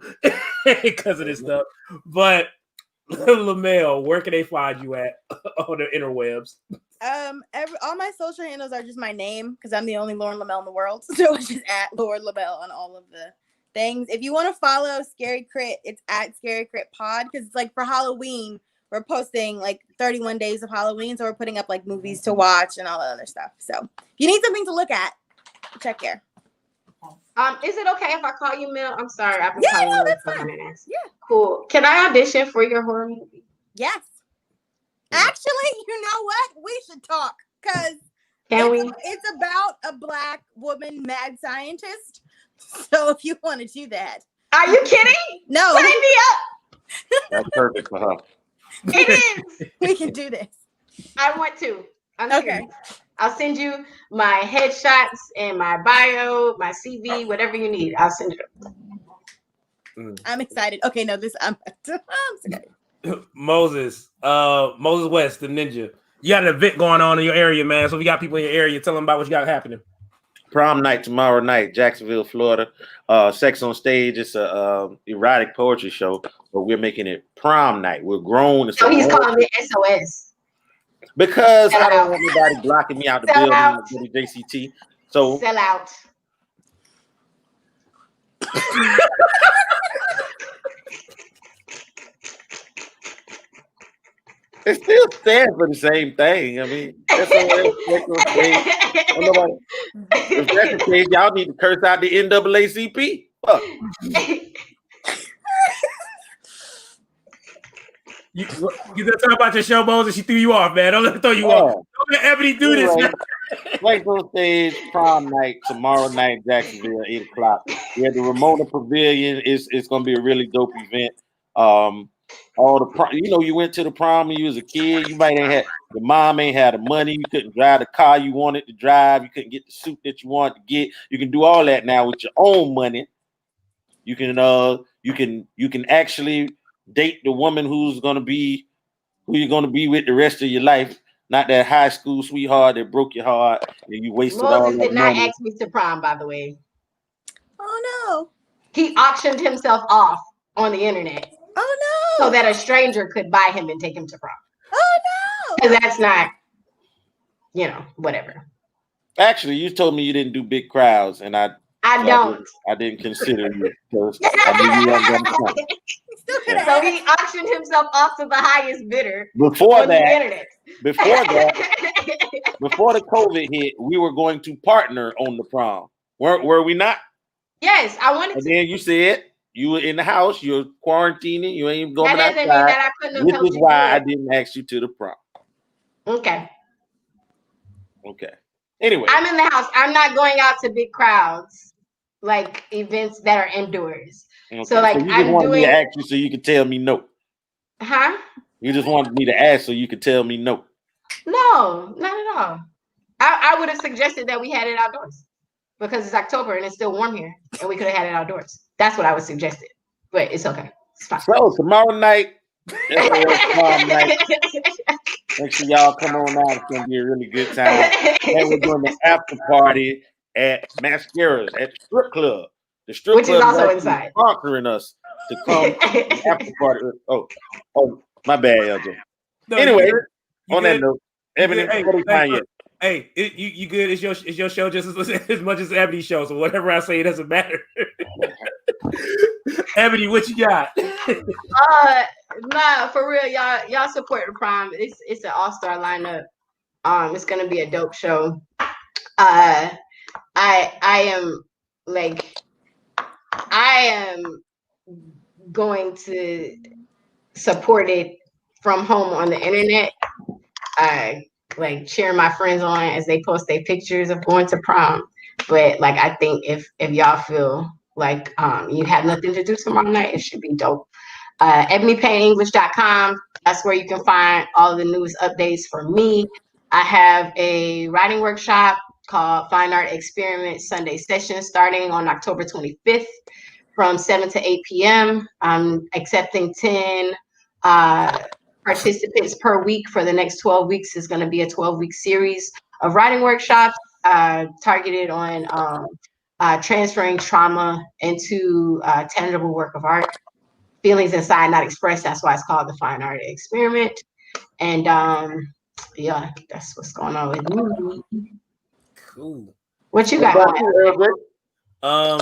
because of this stuff. But Lamel, where can they find you at on the interwebs? All my social handles are just my name because I'm the only Lauren Lamel in the world. So it's just at Lauren Lamel on all of the things. If you want to follow ScaryCrit, it's at ScaryCrit Pod because it's like for Halloween, we're posting like 31 days of Halloween. So we're putting up like movies to watch and all that other stuff. So if you need something to look at, check here. Is it okay if I call you Mel? I'm sorry, I've been Yeah, calling no, you that's for fine. minutes. Yeah. Cool. Can I audition for your horror movie? Yes. Actually, you know what? We should talk because it's about a Black woman mad scientist. So if you want to do that. Are you kidding? No. Sign me up. That's perfect for her. It is. We can do this. I want to. I'm Okay. serious. I'll send you my headshots and my bio, my CV, whatever you need. I'll send it. I'm excited. Okay, no, I'm excited. Moses West, the ninja. You got an event going on in your area, man. So we got people in your area. Tell them about what you got happening. Prom night tomorrow night, Jacksonville, Florida. Sex on Stage. It's a erotic poetry show, but we're making it prom night. We're grown. So he's calling it SOS. Because I don't want anybody blocking me out the building like JCT. So sell out. it still stands for the same thing. I mean, if that's the case, y'all need to curse out the NAACP. Fuck. You gonna talk about your show, Moses? She threw you off, man. Don't let her throw you off. Don't let Ebony do this. Sex on Stage prom night tomorrow night, Jacksonville, 8:00. We at the Ramona Pavilion. It's gonna be a really dope event. All the prom, you went to the prom when you was a kid. You might ain't had your mom ain't had the money. You couldn't drive the car you wanted to drive. You couldn't get the suit that you wanted to get. You can do all that now with your own money. You can actually date the woman who you're gonna be with the rest of your life. Not that high school sweetheart that broke your heart and you wasted all that money. Moses did not ask me to prom, by the way. Oh no. He auctioned himself off on the internet. Oh no. So that a stranger could buy him and take him to prom. Oh no. Because that's not, whatever. Actually, you told me you didn't do big crowds, and I don't. I didn't consider you because I knew you weren't going to come. So he auctioned himself off to the highest bidder before on that, the internet. Before the COVID hit, we were going to partner on the prom. Were we not? Yes, I wanted and to. Then you said you were in the house, you're quarantining, you ain't going outside. That doesn't mean that I couldn't have helped you. Which is why I didn't ask you to the prom. Okay. Anyway. I'm in the house. I'm not going out to big crowds, like events that are indoors. Okay. So like you just wanted me to ask you so you could tell me no. Huh? You just wanted me to ask so you could tell me no. No, not at all. I would have suggested that we had it outdoors because it's October and it's still warm here and we could have had it outdoors. That's what I would suggest it. But it's okay. It's fine. So tomorrow night, make sure y'all come on out. It's gonna be a really good time. And we're doing the after party at Mascaras at the strip club. The strip Which club is also inside. Sponsoring us to come to the after party. Oh, my bad, LJ. No, anyway, on that note, Ebony, you good? It's your show just as much as Ebony's show. So whatever I say, it doesn't matter. Ebony, what you got? Nah, for real, y'all support the prom. It's an all-star lineup. It's gonna be a dope show. I am going to support it from home on the internet. I cheering my friends on as they post their pictures of going to prom. But I think if y'all feel like you have nothing to do tomorrow night, it should be dope. EbonyPayEnglish.com. That's where you can find all the newest updates for me. I have a writing workshop called Fine Art Experiment Sunday Session starting on October 25th from 7 to 8 p.m. I'm accepting 10 participants per week for the next 12 weeks. Is going to be a 12-week series of writing workshops targeted on transferring trauma into tangible work of art. feelings inside not expressed. That's why it's called the fine art experiment. And yeah, that's what's going on with me. Cool. What you got going on?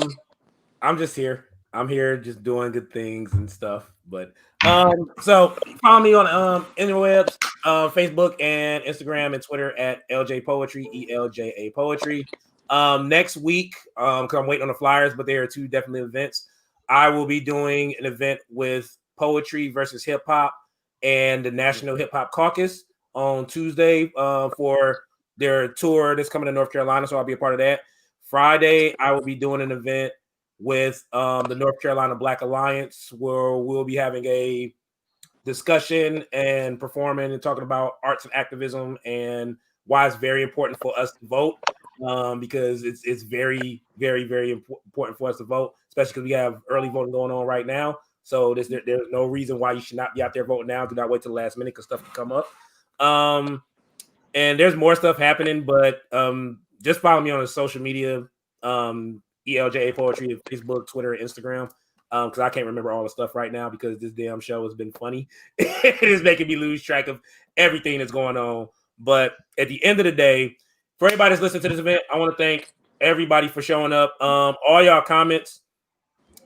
I'm just here. I'm here just doing good things and stuff. But so follow me on interwebs, Facebook and Instagram and Twitter at LJ Poetry, ELJA Poetry. Next week, because I'm waiting on the flyers, but there are two definitely events. I will be doing an event with Poetry versus Hip Hop and the National Hip Hop Caucus on Tuesday for their tour that's coming to North Carolina. So I'll be a part of that. Friday, I will be doing an event with the North Carolina Black Alliance, where we'll be having a discussion and performing and talking about arts and activism and why it's very important for us to vote, because it's very, very, very important for us to vote, especially because we have early voting going on right now. So there's no reason why you should not be out there voting now. Do not wait till the last minute because stuff can come up. And there's more stuff happening, but just follow me on the social media. ELJA Poetry, Facebook, Twitter, and Instagram, because I can't remember all the stuff right now because this damn show has been funny. It is making me lose track of everything that's going on. But at the end of the day, for everybody that's listening to this event, I want to thank everybody for showing up. All y'all comments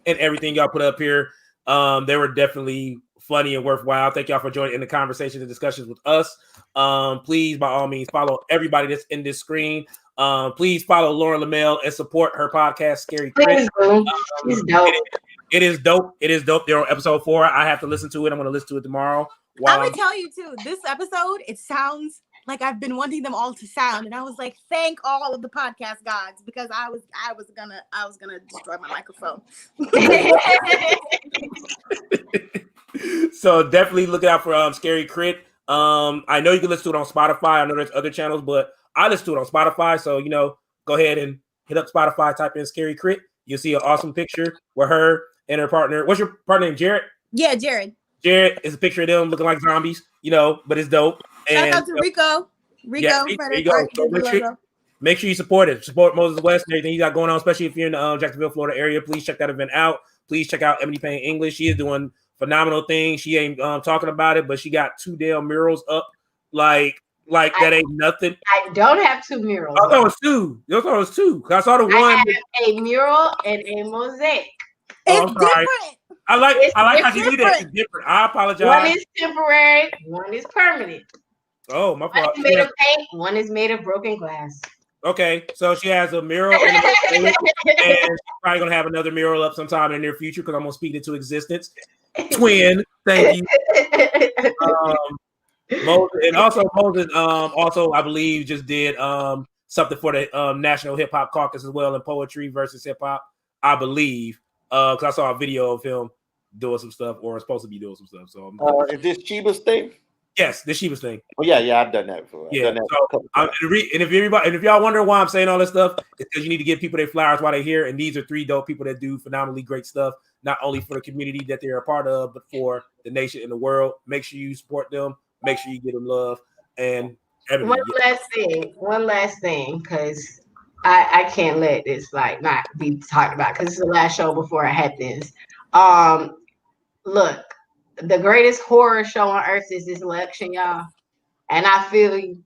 and everything y'all put up here, they were definitely funny and worthwhile. Thank y'all for joining in the conversations and discussions with us. Please, by all means, follow everybody that's in this screen. Please follow Lauren Melle and support her podcast, ScaryCrit. She's dope. It is dope. It is dope. They're on episode 4. I have to listen to it. I'm going to listen to it tomorrow. I'm going to tell you too, this episode, it sounds like I've been wanting them all to sound. And I was like, thank all of the podcast gods, because I was gonna destroy my microphone. So definitely look out for ScaryCrit. I know you can listen to it on Spotify. I know there's other channels, but I listen to it on Spotify. So, go ahead and hit up Spotify, type in ScaryCrit. You'll see an awesome picture with her and her partner. What's your partner name? Jared? Yeah, Jared. Jared is a picture of them looking like zombies, but it's dope. Shout out to Rico. Yeah, there you go. So make sure you support it. Support Moses West and everything he got going on, especially if you're in the Jacksonville, Florida area. Please check that event out. Please check out Ebony Payne English. She is doing phenomenal things. She ain't talking about it, but she got 2 damn murals up. Like that ain't nothing. I don't have 2 murals. I thought it was 2. You thought it was 2. I saw the one. I have a mural and a mosaic. It's different. I like how you do that. It's different. I apologize. One is temporary, one is permanent. Oh, my fault. One is made of paint, one is made of broken glass. Okay, so she has a mural, and she's probably gonna have another mural up sometime in the near future because I'm gonna speak it to existence. Twin, thank you. Moses, also I believe just did something for the National Hip Hop Caucus as well in Poetry versus Hip Hop, I believe. Because I saw a video of him doing some stuff, or supposed to be doing some stuff. So, is this Sheba's thing? Yes, the Sheba's thing. Oh yeah, I've done that before. Yeah. If y'all wonder why I'm saying all this stuff, it's because you need to give people their flowers while they're here. And these are 3 dope people that do phenomenally great stuff, not only for the community that they're a part of, but for the nation and the world. Make sure you support them. Make sure you give them love. And one last thing, because I can't let this not be talked about because it's the last show before I had this. Look, the greatest horror show on earth is this election, y'all. And I feel you,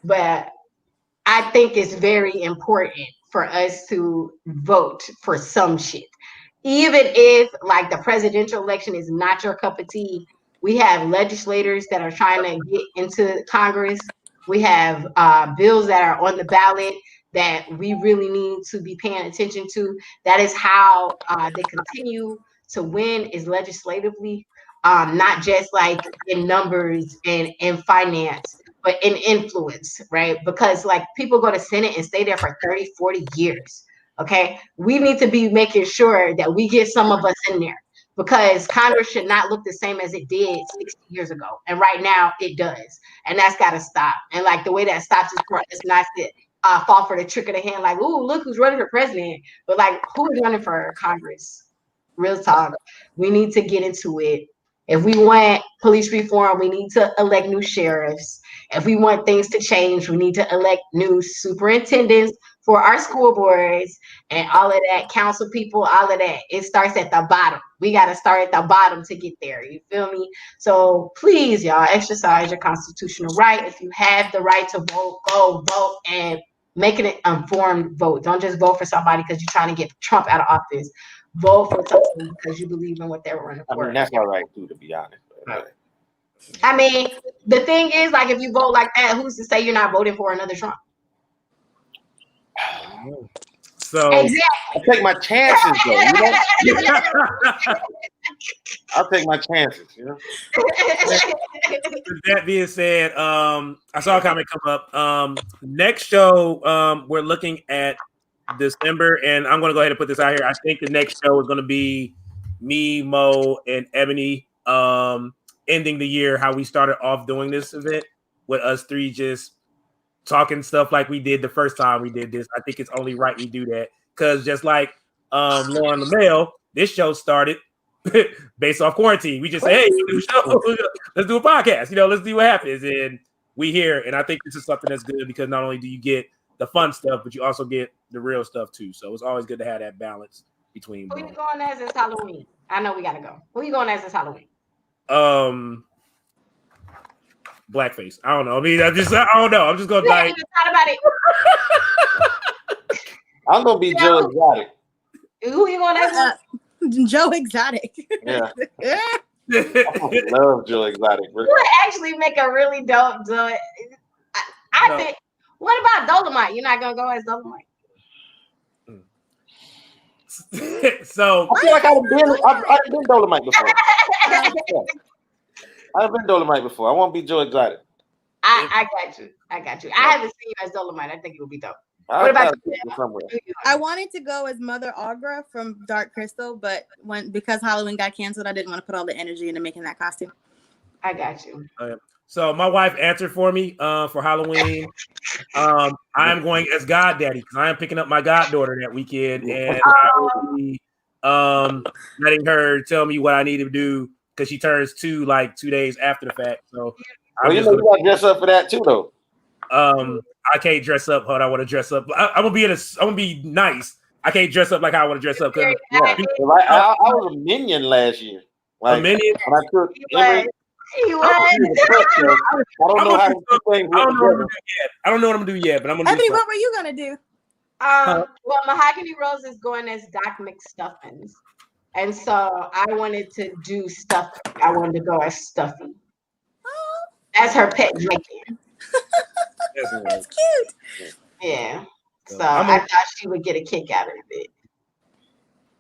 but I think it's very important for us to vote for some shit. Even if the presidential election is not your cup of tea, we have legislators that are trying to get into Congress. We have bills that are on the ballot that we really need to be paying attention to. That is how they continue to win, is legislatively, not just in numbers and in finance, but in influence, right? Because people go to Senate and stay there for 30, 40 years, okay? We need to be making sure that we get some of us in there, because Congress should not look the same as it did 60 years ago. And right now it does. And that's got to stop. And the way that stops is for us not to fall for the trick of the hand, ooh, look who's running for president. But who is running for Congress? Real talk. We need to get into it. If we want police reform, we need to elect new sheriffs. If we want things to change, we need to elect new superintendents, for our school boards and all of that, council people, all of that, it starts at the bottom. We got to start at the bottom to get there. You feel me? So please, y'all, exercise your constitutional right. If you have the right to vote, go vote and make an informed vote. Don't just vote for somebody because you're trying to get Trump out of office. Vote for something because you believe in what they're running for. I mean, that's all right too, to be honest. I mean, the thing is, like, if you vote like that, who's to say you're not voting for another Trump? So Exactly. I take my chances, though. You know? I'll take my chances. You know. With that being said, I saw a comment come up. Next show, we're looking at December, and I'm going to go ahead and put this out here. I think the next show is going to be me, Mo, and Ebony. Ending the year, how we started off doing this event with us three just talking stuff like we did the first time we did this. I think it's only right we do that because just like Lauren LaMelle, this show started based off quarantine. We just say, hey, let's do a podcast. You know, let's see what happens, and we here. And I think this is something that's good because not only do you get the fun stuff, but you also get the real stuff too. So it's always good to have that balance between. Who you going as this Halloween? I know we gotta go. Who you going as this Halloween? Blackface. I don't know. I mean, I don't know. I'm just gonna like. Thought about it. I'm gonna be Joe Exotic. Who you going as? Joe Exotic. Yeah. I love Joe Exotic. Bro. You would actually make a really dope Joe. I think. What about Dolomite? You're not gonna go as Dolomite? So I feel like I've been Dolomite before. I've been Dolomite before. I won't be Joe Exotic. I got you. I haven't seen you as Dolomite. I think it would be dope. What about you? I wanted to go as Mother Agra from Dark Crystal, but because Halloween got canceled, I didn't want to put all the energy into making that costume. I got you. So my wife answered for me for Halloween. I'm going as Goddaddy because I am picking up my goddaughter that weekend, and I will be letting her tell me what I need to do because she turns 2 like 2 days after the fact. So you gotta dress up for that too, though. I can't dress up. Hold on, I want to dress up. I'm gonna be nice. I can't dress up like how I want to dress up. I was a minion last year. Like, a minion. When I took He was. I don't know how to do things. I don't know what I'm gonna do yet. I don't know what I'm gonna do yet, but I'm gonna Ebony, do what were you gonna do? Well, Mahogany Rose is going as Doc McStuffins. And so I wanted to do stuff. I wanted to go as Stuffy. Oh. That's her pet Jamaican. That's cute. Yeah. So I thought she would get a kick out of it.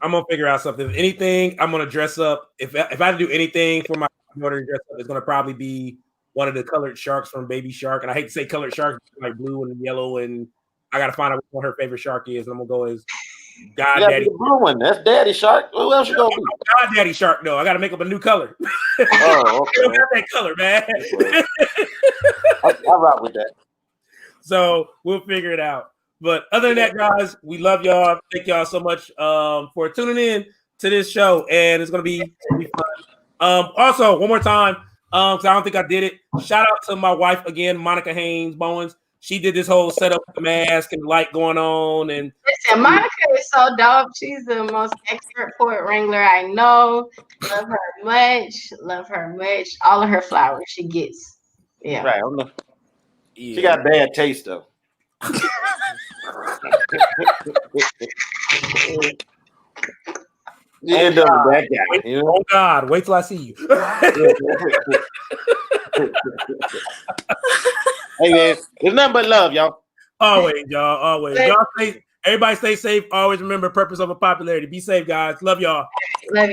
I'm gonna figure out something. If anything, I'm gonna dress up. If I have to do anything for my daughter to dress up, it's gonna probably be one of the colored sharks from Baby Shark. And I hate to say colored sharks, like blue and yellow, and I gotta find out which one her favorite shark is. And I'm gonna go as Goddaddy. The blue one. That's Daddy Shark. Who else you gonna be? Goddaddy Shark. No, I gotta make up a new color. Oh, okay. I don't got that color, man. I rock with that. So we'll figure it out. But other than that, guys, we love y'all. Thank y'all so much for tuning in to this show, and it's gonna be fun. Also, one more time, because I don't think I did it. Shout out to my wife again, Monica Haynes Bowens. She did this whole setup with the mask and light going on. And listen, Monica is so dope. She's the most expert poet wrangler I know. Love her much. Love her much. All of her flowers she gets. Yeah. Right. She got bad taste though. You end up with that guy. You know? Oh God, wait till I see you. Hey man, it's nothing but love, y'all. Always, y'all. Always. Y'all everybody stay safe. Always remember purpose over popularity. Be safe, guys. Love y'all. Love you.